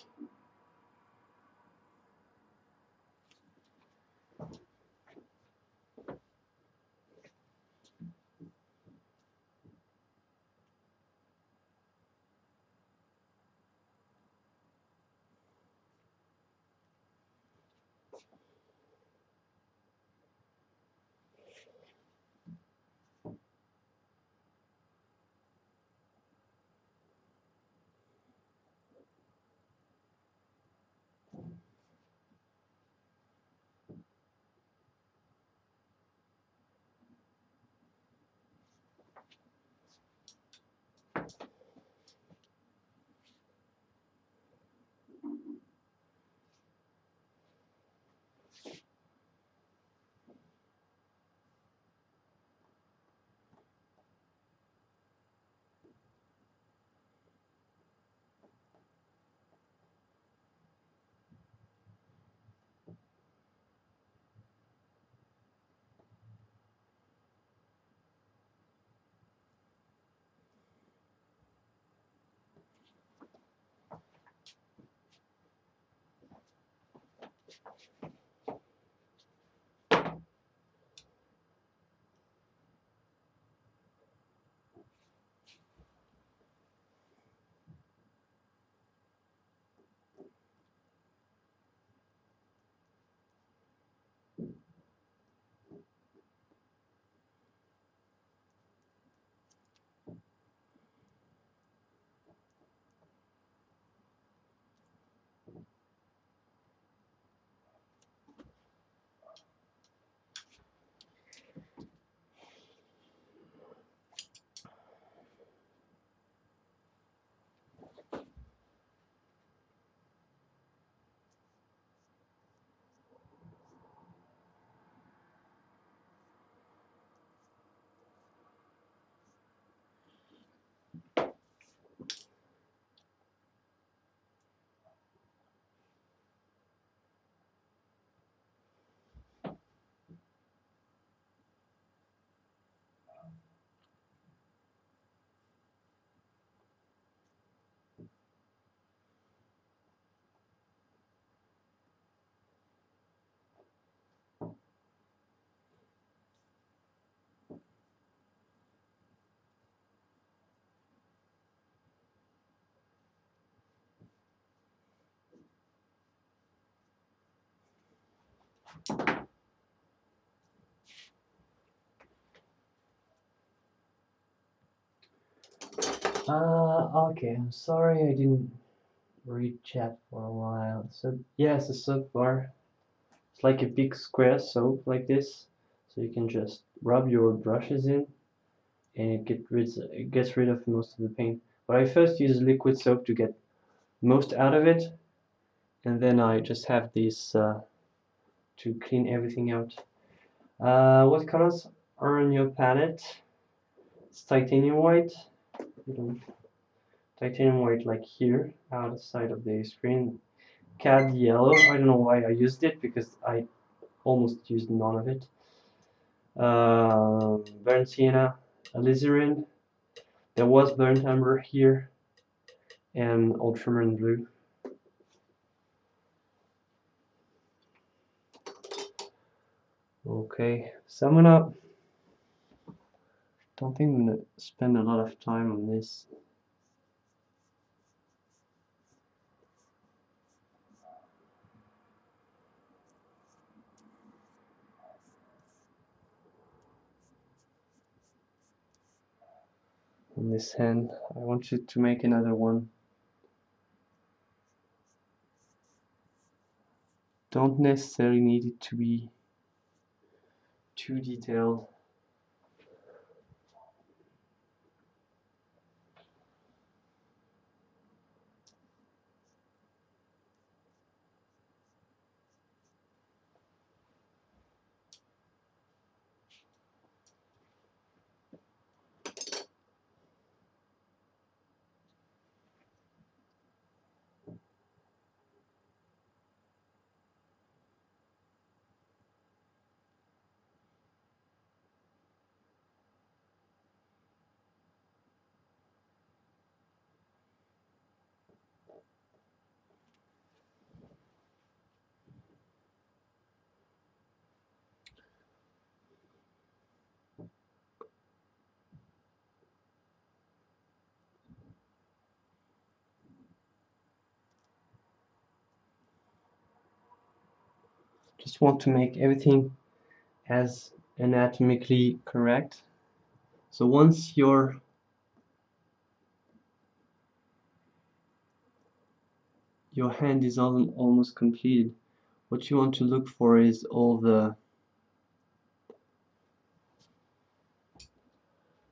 Okay, I'm sorry I didn't read chat for a while. So yeah, it's a soap bar. It's like a big square soap like this. So you can just rub your brushes in and it gets rid of most of the paint. But I first use liquid soap to get most out of it, and then I just have this to clean everything out. What colors are on your palette? It's titanium white. Titanium white like here, outside of the screen. Cad yellow, I don't know why I used it because I almost used none of it. Burnt sienna, alizarin. There was burnt umber here, and ultramarine blue. Okay, so don't think I'm gonna spend a lot of time on this. On this hand, I want you to make another one. Don't necessarily need it to be too detailed. Just want to make everything as anatomically correct. So once your hand is almost completed, what you want to look for is all the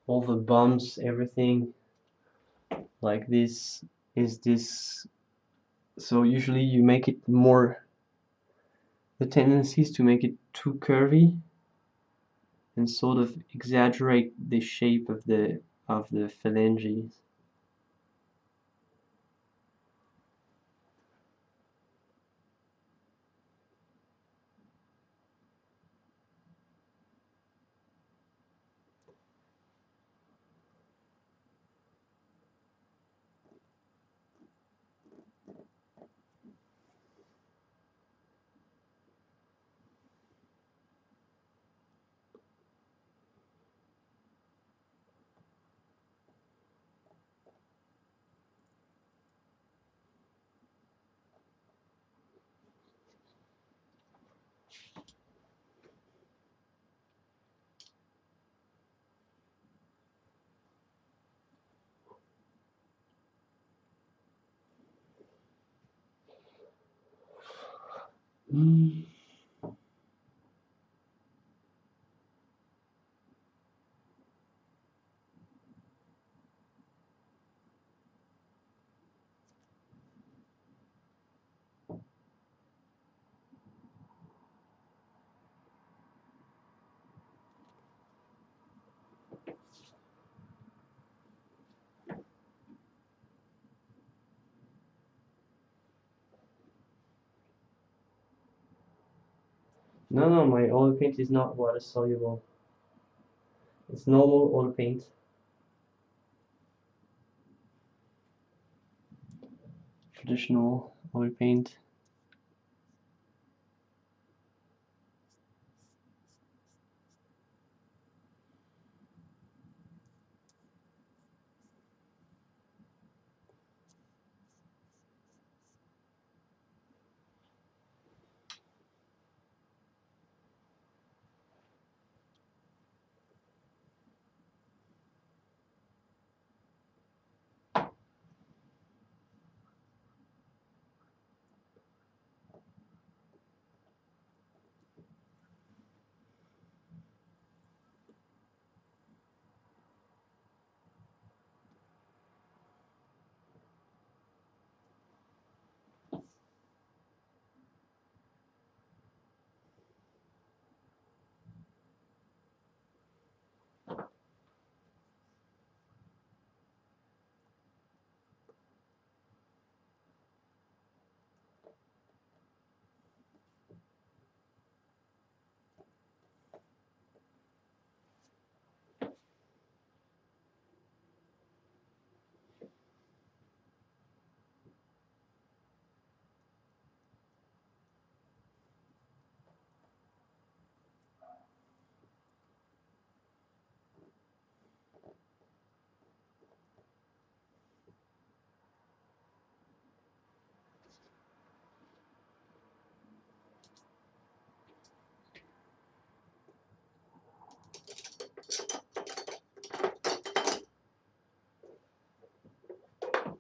bumps, everything like this. Is this so? Usually you make it more, the tendency is to make it too curvy and sort of exaggerate the shape of the phalanges. No, my oil paint is not water soluble. It's normal oil paint. Traditional oil paint.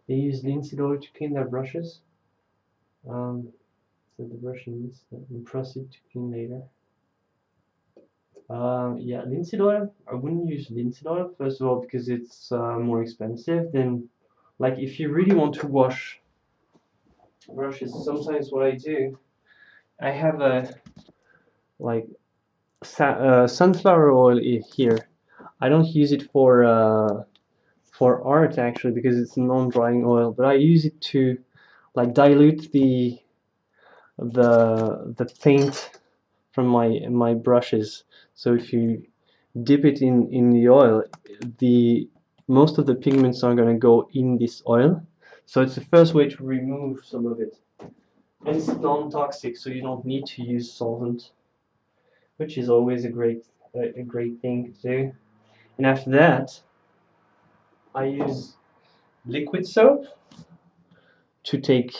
They use linseed oil to clean their brushes. So the brush needs and proceed to clean later. Yeah, linseed oil. I wouldn't use linseed oil, first of all, because it's more expensive than, like, if you really want to wash brushes. Sometimes what I do, I have a like sunflower oil here. I don't use it for art actually because it's a non-drying oil, but I use it to like dilute the paint from my brushes. So if you dip it in the oil, the most of the pigments are going to go in this oil. So it's the first way to remove some of it. And it's non-toxic, so you don't need to use solvent, which is always a great thing to do. And after that, I use liquid soap to take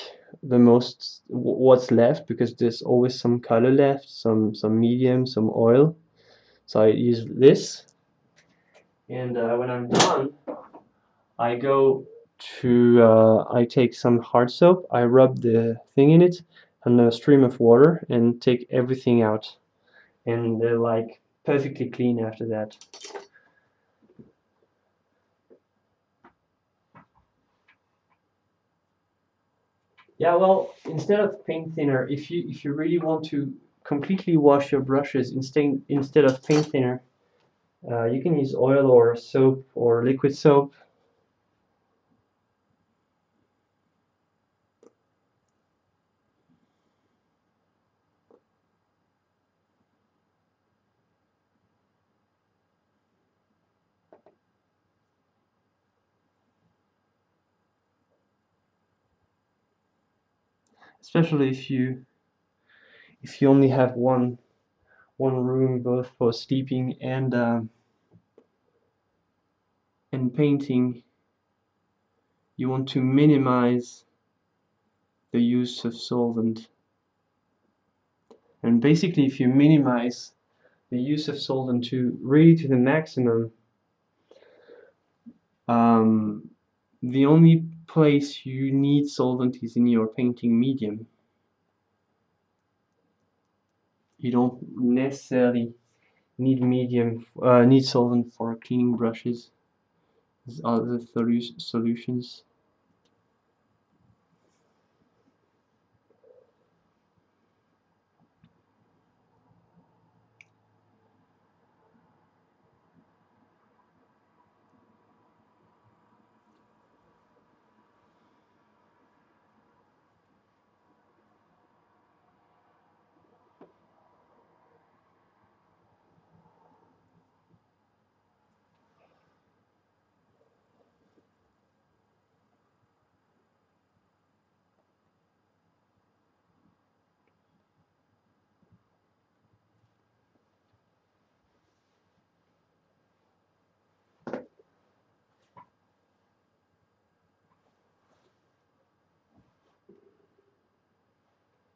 the most what's left, because there's always some color left, some medium, some oil. So I use this, and when I'm done, I go to I take some hard soap, I rub the thing in it, and a stream of water, and take everything out, and they're like perfectly clean after that. Yeah, well, instead of paint thinner, if you really want to completely wash your brushes, instead of paint thinner, you can use oil or soap or liquid soap. Especially if you only have one room, both for sleeping and painting, you want to minimize the use of solvent. And basically, if you minimize the use of solvent to really to the maximum, the only place you need solvent is in your painting medium. You don't necessarily need solvent for cleaning brushes. There's other solutions.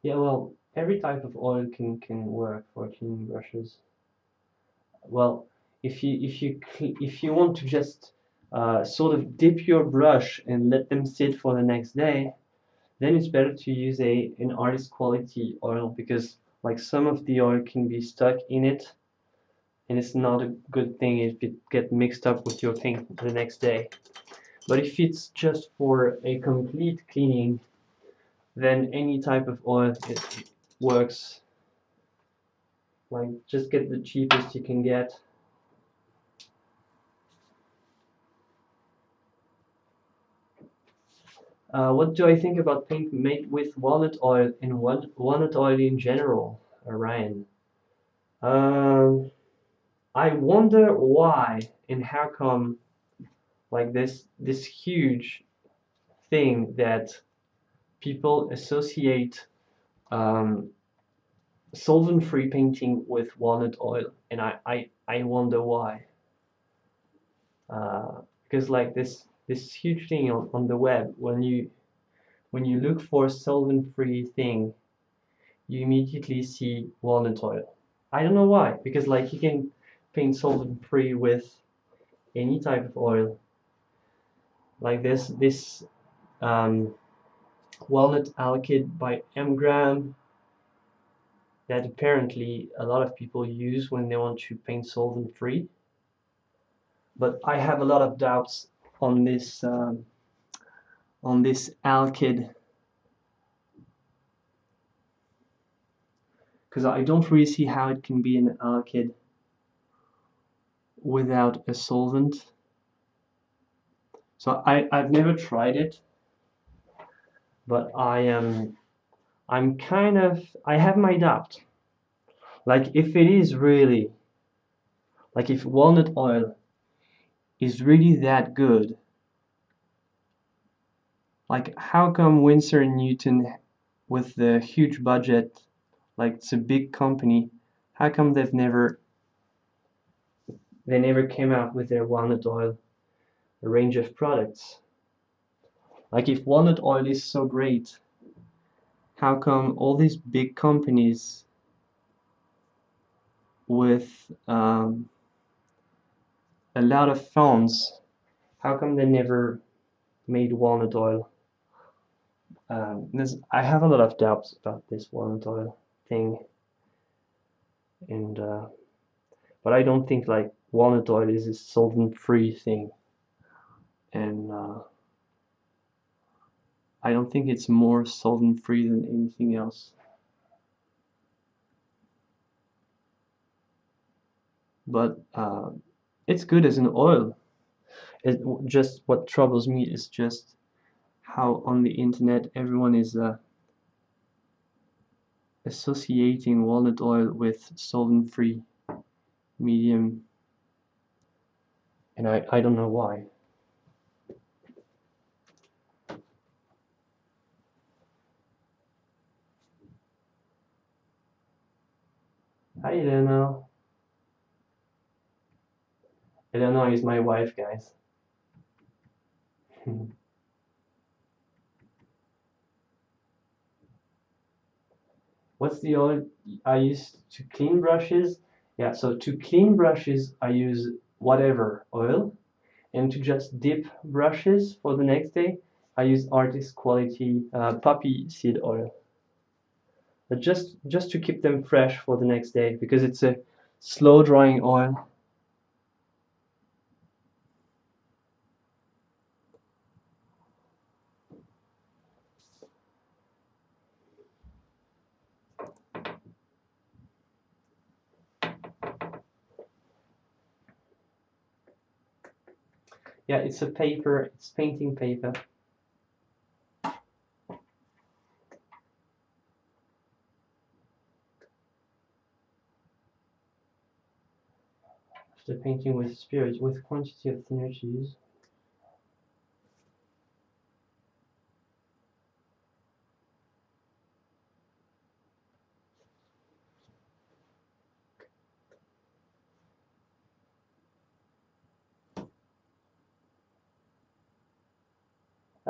Yeah, well, every type of oil can work for cleaning brushes. Well, if you want to just sort of dip your brush and let them sit for the next day, then it's better to use an artist quality oil, because like some of the oil can be stuck in it, and it's not a good thing if it get mixed up with your paint the next day. But if it's just for a complete cleaning, then any type of oil it works. Like, just get the cheapest you can get. What do I think about paint made with walnut oil and walnut oil in general, Ryan? Um, I wonder why and how come, like this huge thing that people associate um, solvent-free painting with walnut oil, and I wonder why. Because like this huge thing on the web, when you look for solvent-free thing, you immediately see walnut oil. I don't know why, because like you can paint solvent-free with any type of oil. Like this um, walnut alkyd by Gram that apparently a lot of people use when they want to paint solvent-free. But I have a lot of doubts on this alkyd, because I don't really see how it can be an alkyd without a solvent. So I've never tried it, but I'm kind of I have my doubt. Like if it is really like if walnut oil is really that good, like how come Winsor and Newton, with the huge budget, like it's a big company, how come they never came out with their walnut oil range of products? Like if walnut oil is so great, how come all these big companies with a lot of funds, how come they never made walnut oil? I have a lot of doubts about this walnut oil thing, and but I don't think like walnut oil is a solvent-free thing, and I don't think it's more solvent-free than anything else. But it's good as an oil. It just what troubles me is just how on the internet everyone is associating walnut oil with solvent-free medium, and I don't know why. Hi Elena. Elena is my wife, guys. What's the oil I use to clean brushes? Yeah, so to clean brushes I use whatever oil, and to just dip brushes for the next day I use artist quality poppy seed oil. But just to keep them fresh for the next day because it's a slow drying oil. Yeah, it's a paper, it's painting paper. After painting with spirit, with quantity of thinner cheese.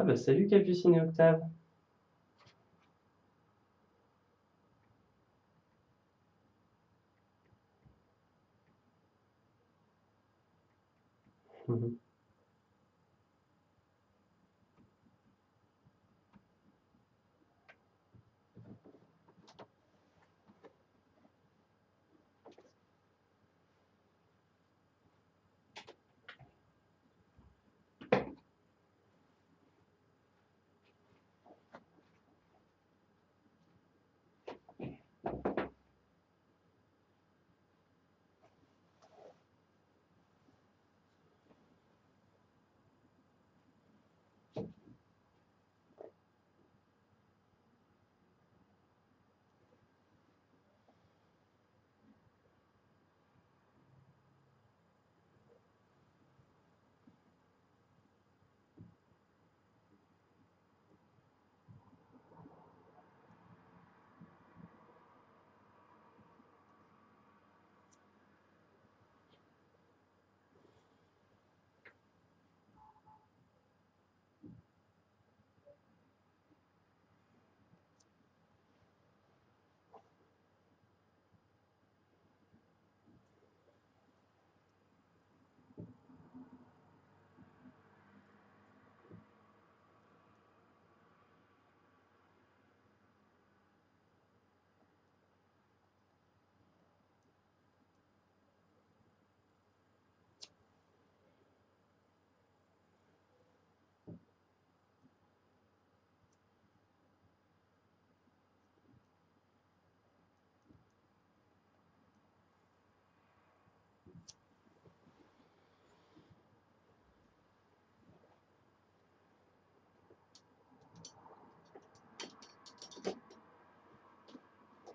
Ah bah salut Capucine et Octave.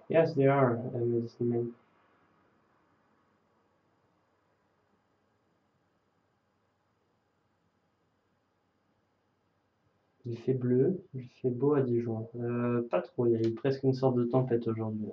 Yes, they are medicine men. Il fait bleu, il fait beau à Dijon. Pas trop, il y a eu presque une sorte de tempête aujourd'hui.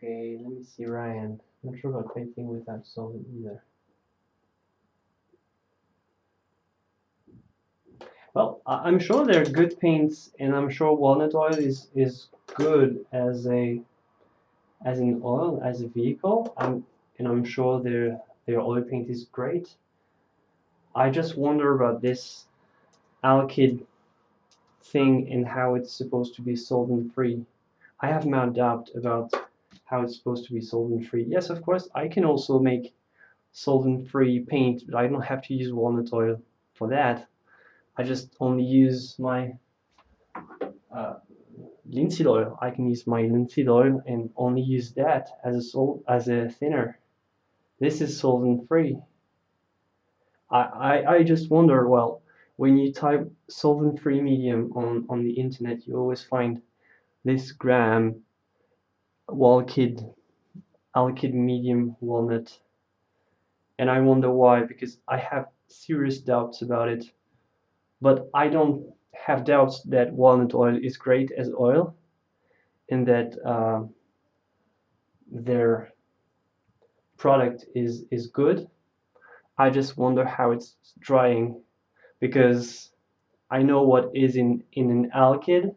Okay, let me see, Ryan. Not sure about painting without solvent either. Well, I'm sure they're good paints, and I'm sure walnut oil is good as an oil, as a vehicle. And I'm sure their oil paint is great. I just wonder about this alkyd thing and how it's supposed to be solvent free. I have my doubt about how it's supposed to be solvent free. Yes, of course, I can also make solvent free paint, but I don't have to use walnut oil for that. I just only use my uh, linseed oil. I can use my linseed oil and only use that as a thinner. This is solvent free. I just wonder, well, when you type solvent free medium on the internet, you always find this gram alkyd medium walnut, and I wonder why, because I have serious doubts about it. But I don't have doubts that walnut oil is great as oil, and that their product is good. I just wonder how it's drying, because I know what is in an alkyd,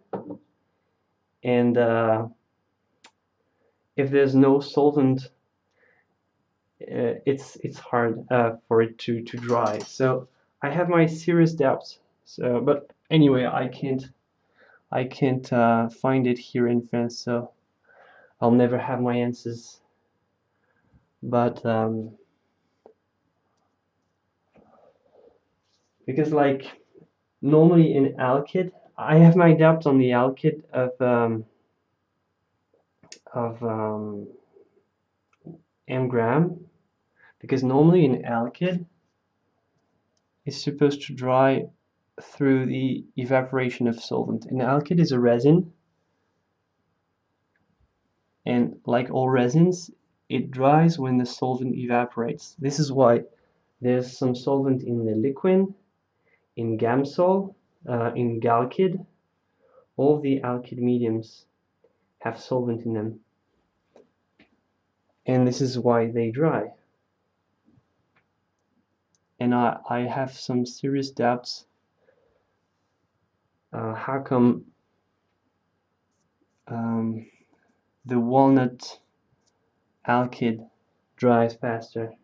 and if there's no solvent, it's hard for it to dry. So I have my serious doubts. So, but anyway, I can't find it here in France, so I'll never have my answers. But because like normally in alkyd, I have my doubts on the alkyd of mgram, because normally an alkyd is supposed to dry through the evaporation of solvent. An alkyd is a resin, and like all resins, it dries when the solvent evaporates. This is why there's some solvent in the liquid, in Gamsol, in Galkyd. All the alkyd mediums have solvent in them, and this is why they dry. And I have some serious doubts. How come the walnut alkyd dries faster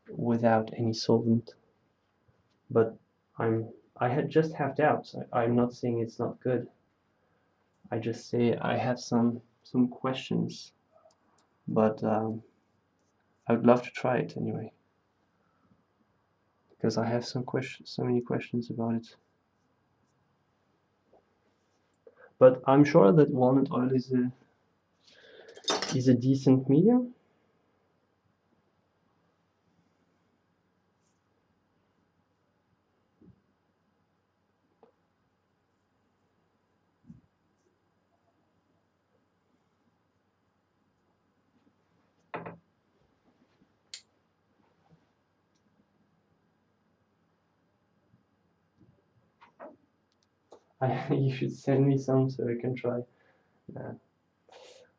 without any solvent? But just have doubts. I'm not saying it's not good. I just say I have some questions, but I would love to try it anyway, because I have so many questions about it. But I'm sure that walnut oil is a decent medium. You should send me some so I can try. Nah,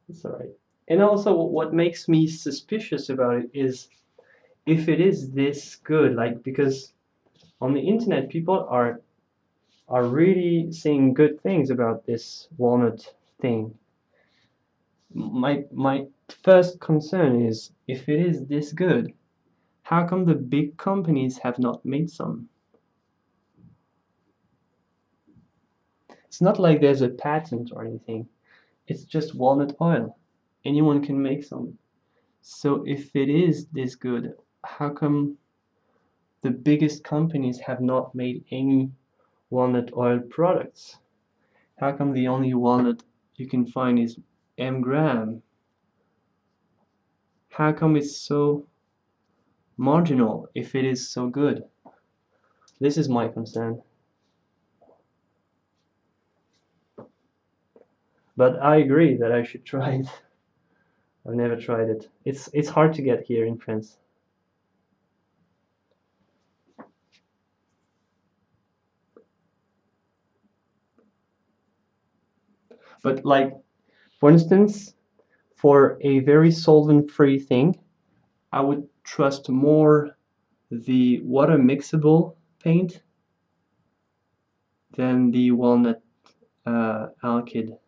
it's alright. And also, what makes me suspicious about it is if it is this good, like, because on the internet people are really saying good things about this walnut thing. My first concern is, if it is this good, how come the big companies have not made some? It's not like there's a patent or anything. It's just walnut oil. Anyone can make some. So if it is this good, how come the biggest companies have not made any walnut oil products? How come the only walnut you can find is mgram? How come it's so marginal if it is so good? This is my concern. But I agree that I should try it. I've never tried it. It's hard to get here in France. But like, for instance, for a very solvent-free thing, I would trust more the water mixable paint than the walnut alkyd.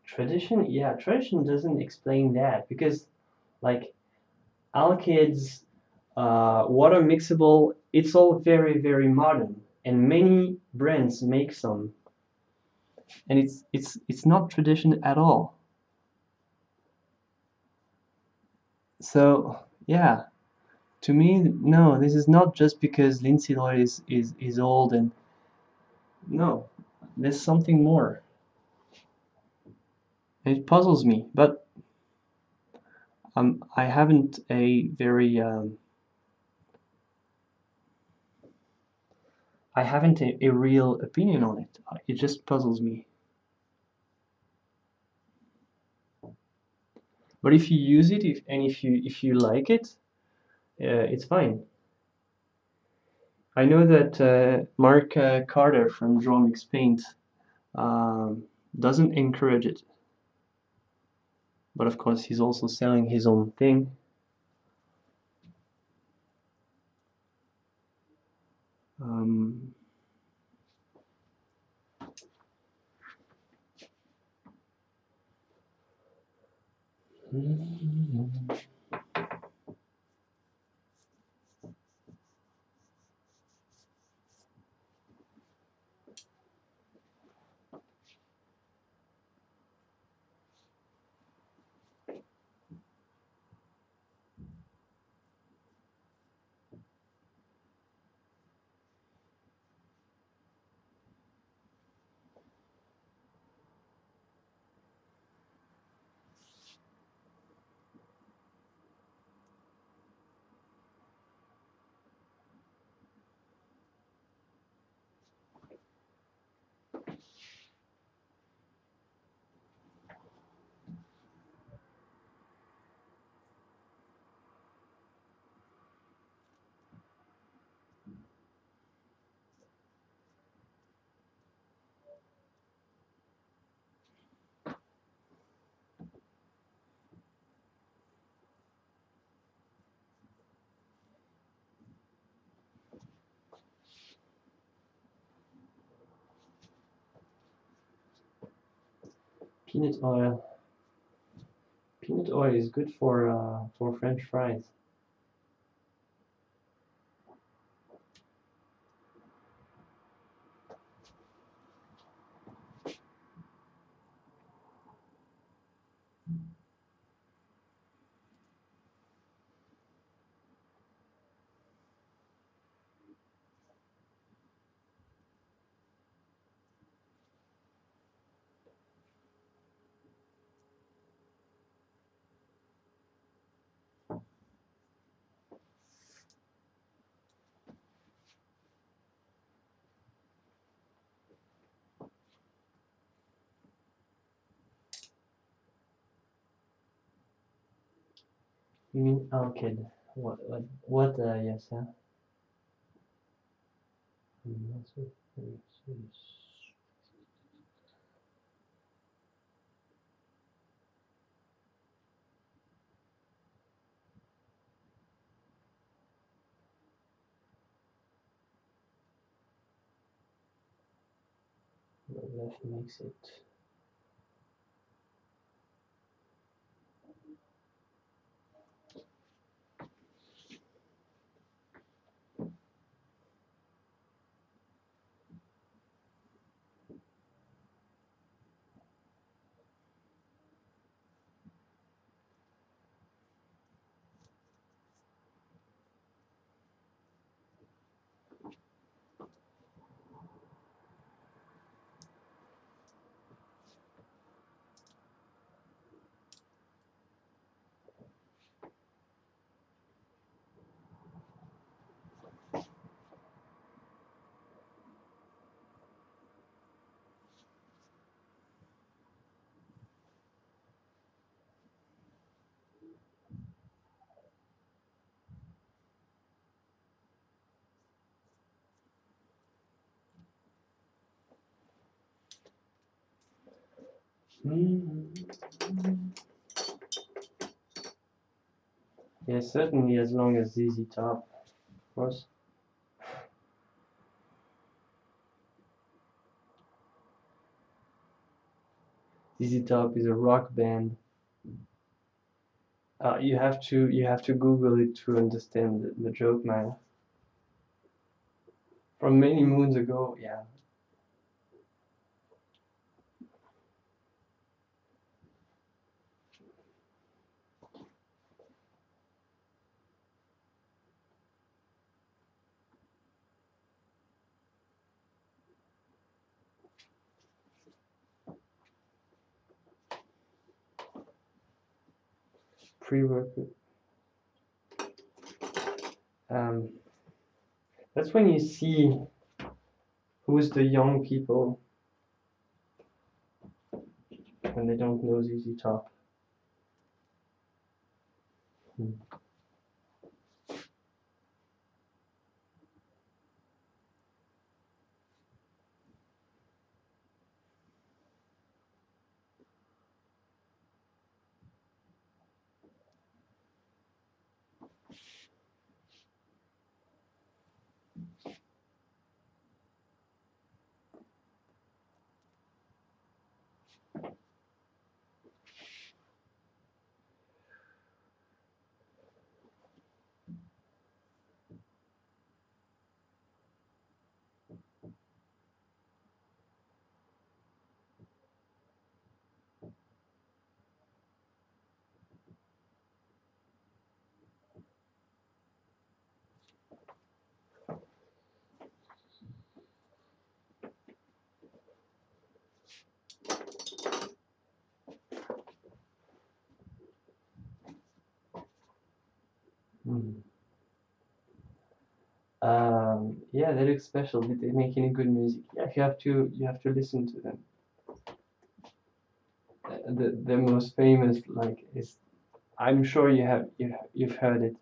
Tradition, yeah, tradition doesn't explain that because, like, alkyds, water mixable, it's all very, very modern, and many brands make some, and it's not tradition at all. So yeah, to me, no, this is not just because linseed oil is old, and no, there's something more. It puzzles me, but I haven't a very I haven't a real opinion on it. It just puzzles me. But if you use it, if you like it, it's fine. I know that Mark Carter from Draw Mix Paint doesn't encourage it, but of course he's also selling his own thing. Um, peanut oil. Peanut oil is good for French fries. You mean alkyd? What? Yes, huh? That makes it. Yeah, certainly as long as ZZ Top, of course. ZZ Top is a rock band. You have to Google it to understand the joke, man. From many moons ago, yeah. Pre-workout. Um, that's when you see who's the young people when they don't know ZZ Top. Mm. Yeah, they look special. They make any good music. Yeah, you have to listen to them. The most famous like is, I'm sure you've heard it.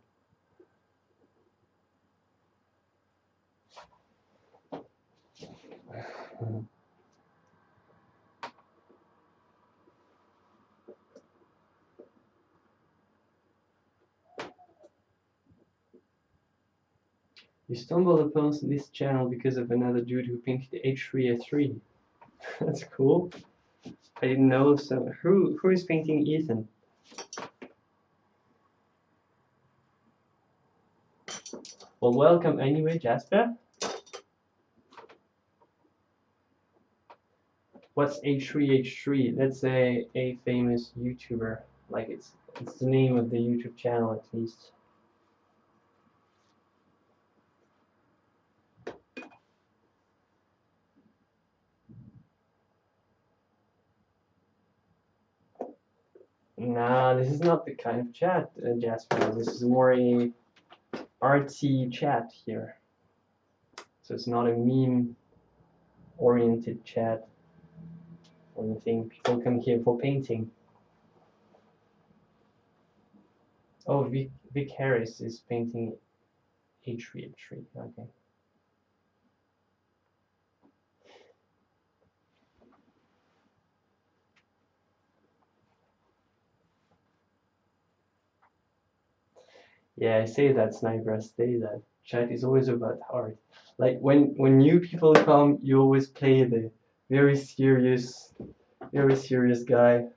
You stumbled upon this channel because of another dude who painted H3A3. That's cool. I didn't know. So who is painting Ethan? Well, welcome anyway, Jasper. What's H3H3? That's a famous YouTuber. Like it's the name of the YouTube channel at least. Nah, this is not the kind of chat, Jasper. This is more a artsy chat here. So it's not a meme-oriented chat or anything. People come here for painting. Oh, Vic Harris is painting H3H3. Okay. Yeah, I say that, Sniper. I say that. Chat is always about art. Like when new people come, you always play the very serious, very serious guy.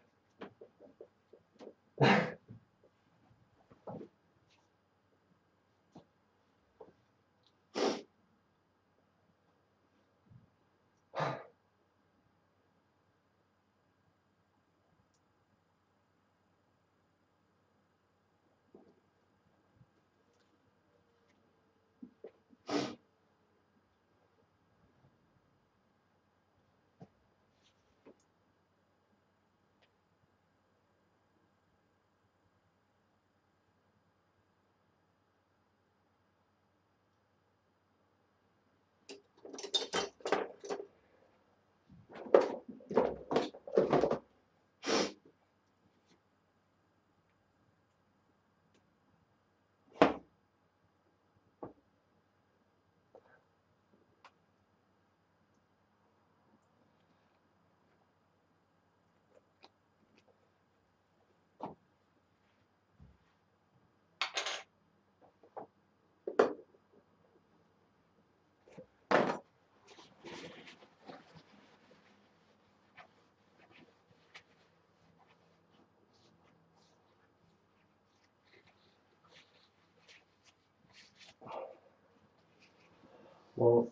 Bon.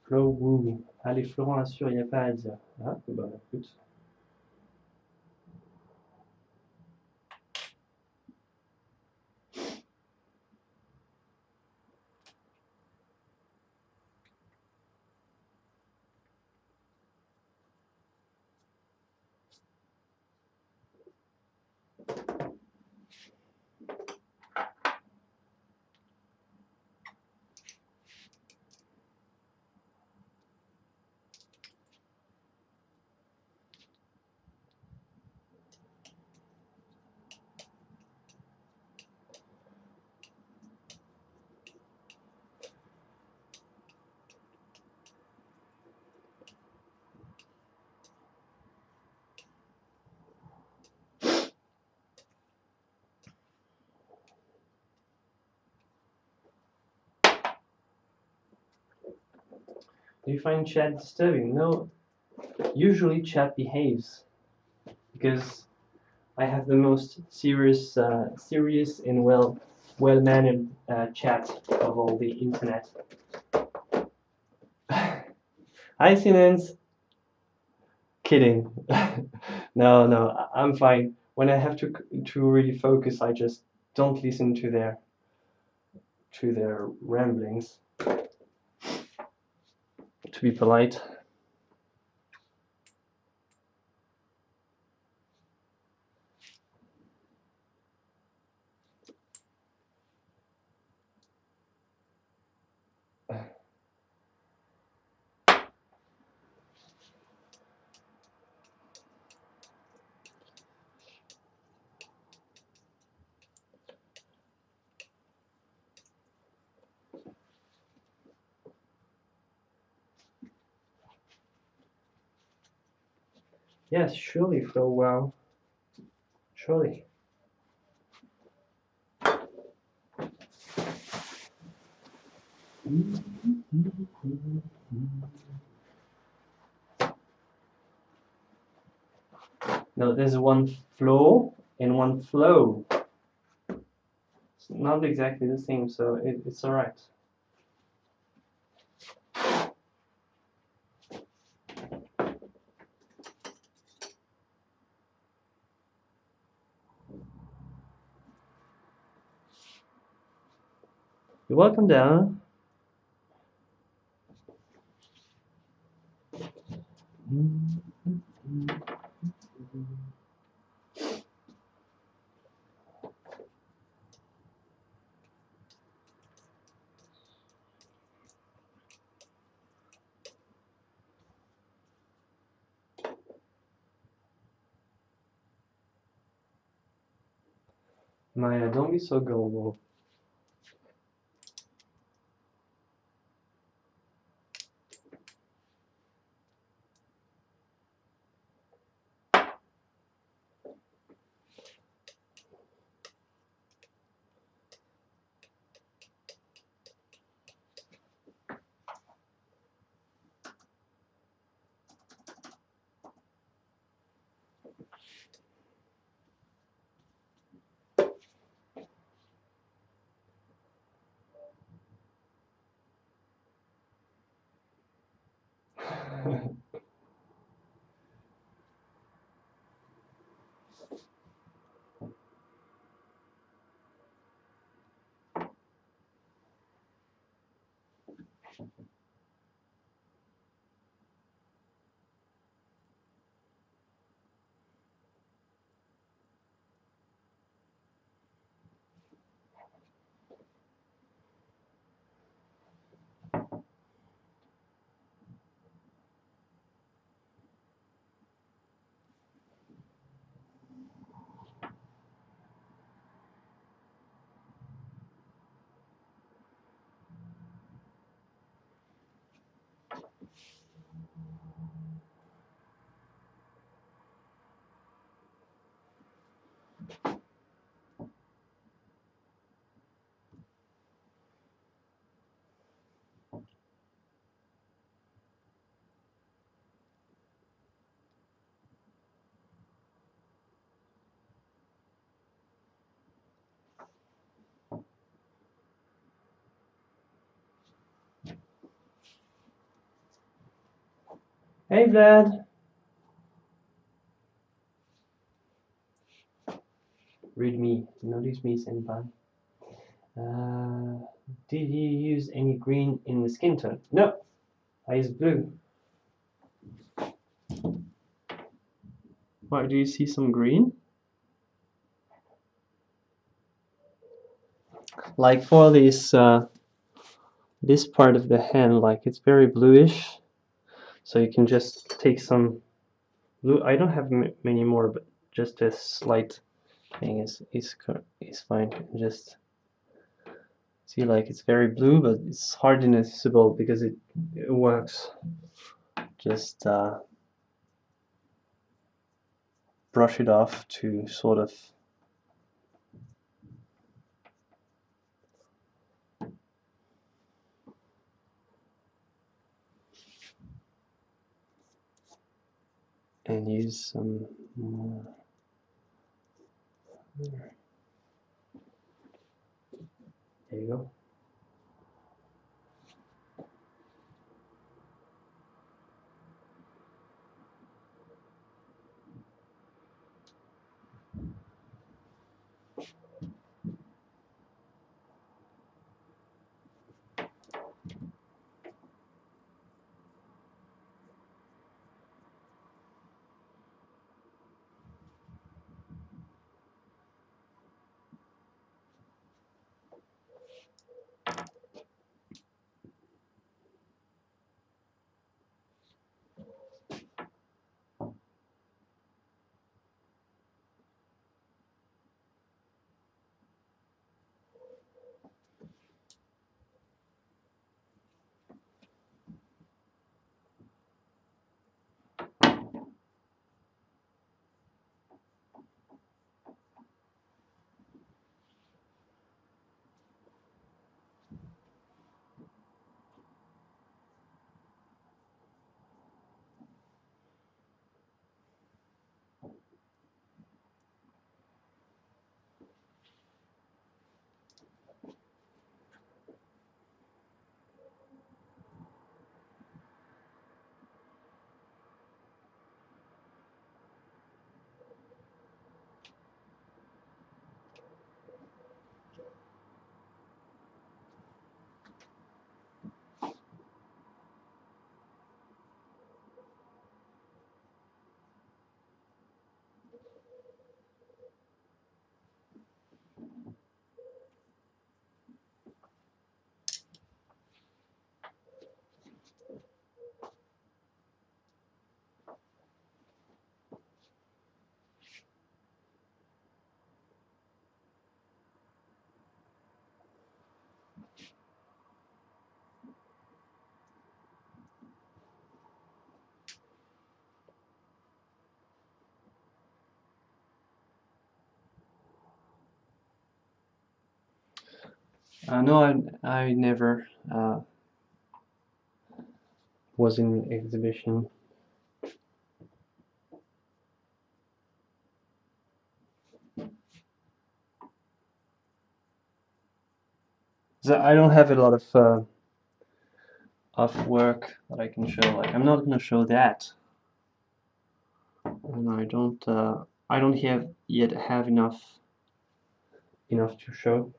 Flo, vous. Allez, Florent assure, il n'y a pas à dire. Ah, bah écoute. Do you find chat disturbing? No. Usually chat behaves because I have the most serious and well-mannered chat of all the internet. Hi, Sinens. Kidding. No, I'm fine. When I have to really focus, I just don't listen to their ramblings. To be polite. Yes, surely, Flo. Wow, surely. No, there's one flow and one flow. It's not exactly the same, so it's all right. You're welcome, down. Maya, don't be so gullible. Hey Vlad! Read me. Notice me, senpai. Did you use any green in the skin tone? No, I used blue. Why, do you see some green? Like for this part of the hand, like it's very bluish, so you can just take some blue. I don't have many more, but just a slight thing is fine. Just see, like it's very blue, but it's hardly noticeable because it works. Just brush it off to sort of and use some more. There you go. No, I never was in an exhibition. So I don't have a lot of work that I can show. Like I'm not gonna show that, and I don't have yet have enough to show.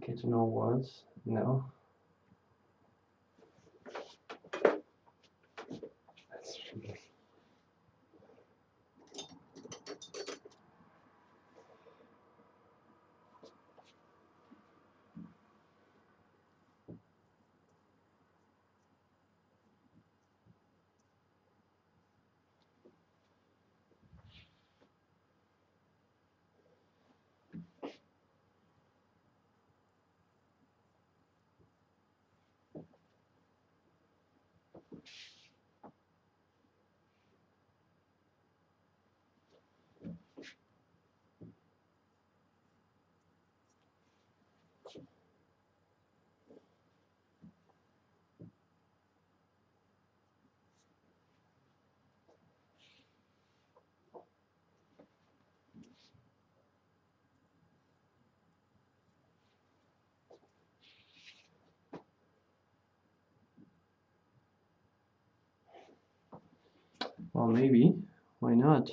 Get to know words? No. That's really... Well, maybe. Why not?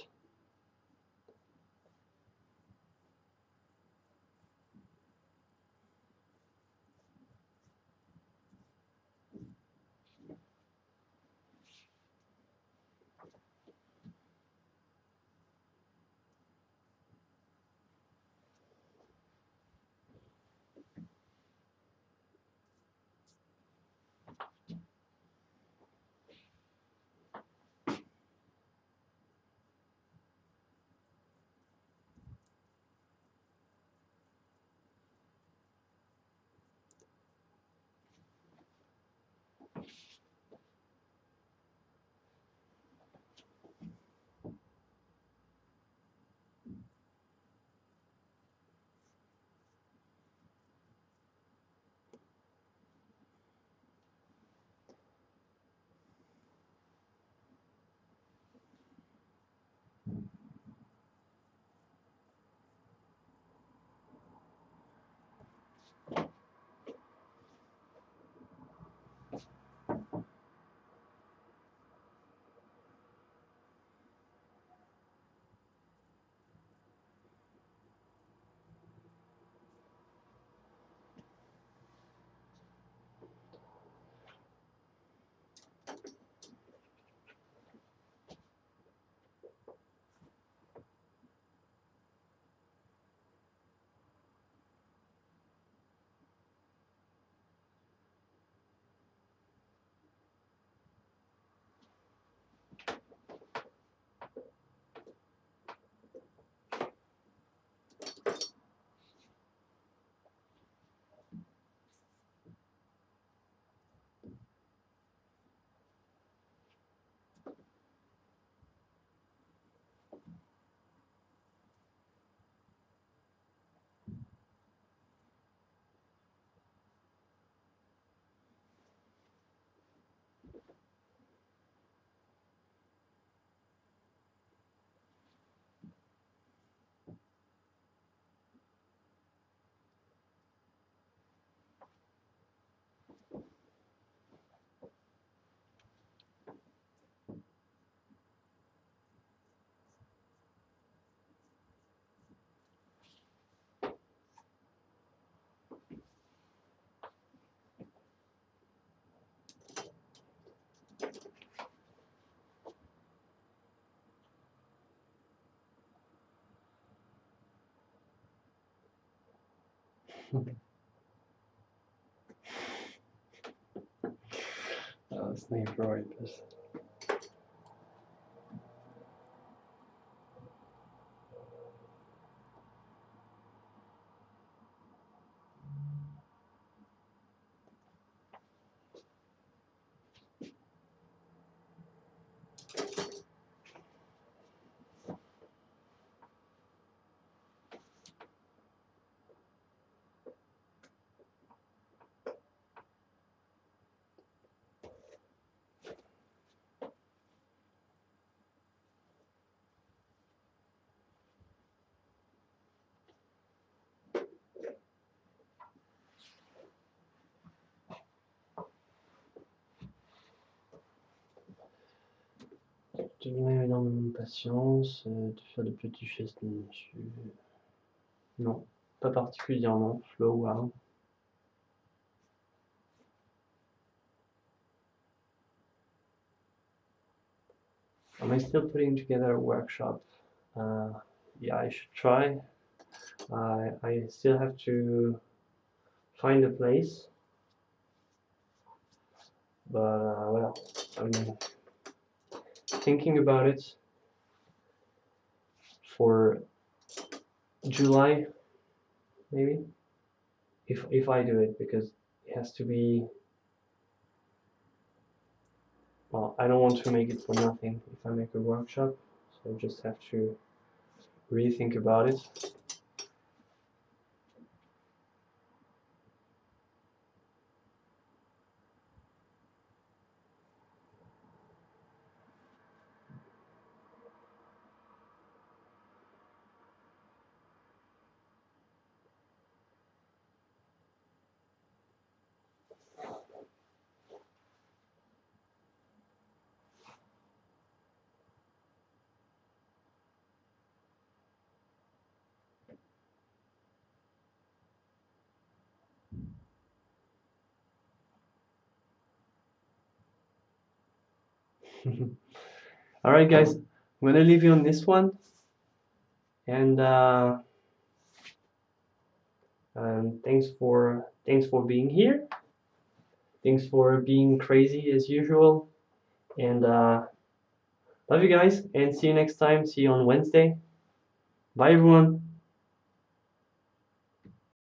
Snake Roypers. De donner énormément de patience, de faire de petits gestes minutieux. Non, pas particulièrement. Slow wow. Am I still putting together a workshop? Yeah, I should try. I still have to find a place, but well, I'm thinking about it for July, maybe, if I do it, because it has to be. Well, I don't want to make it for nothing if I make a workshop, so I just have to really think about it. All right, guys, I'm gonna leave you on this one, and thanks for being here. Thanks for being crazy as usual, and love you guys, and see you next time. See you on Wednesday. Bye, everyone.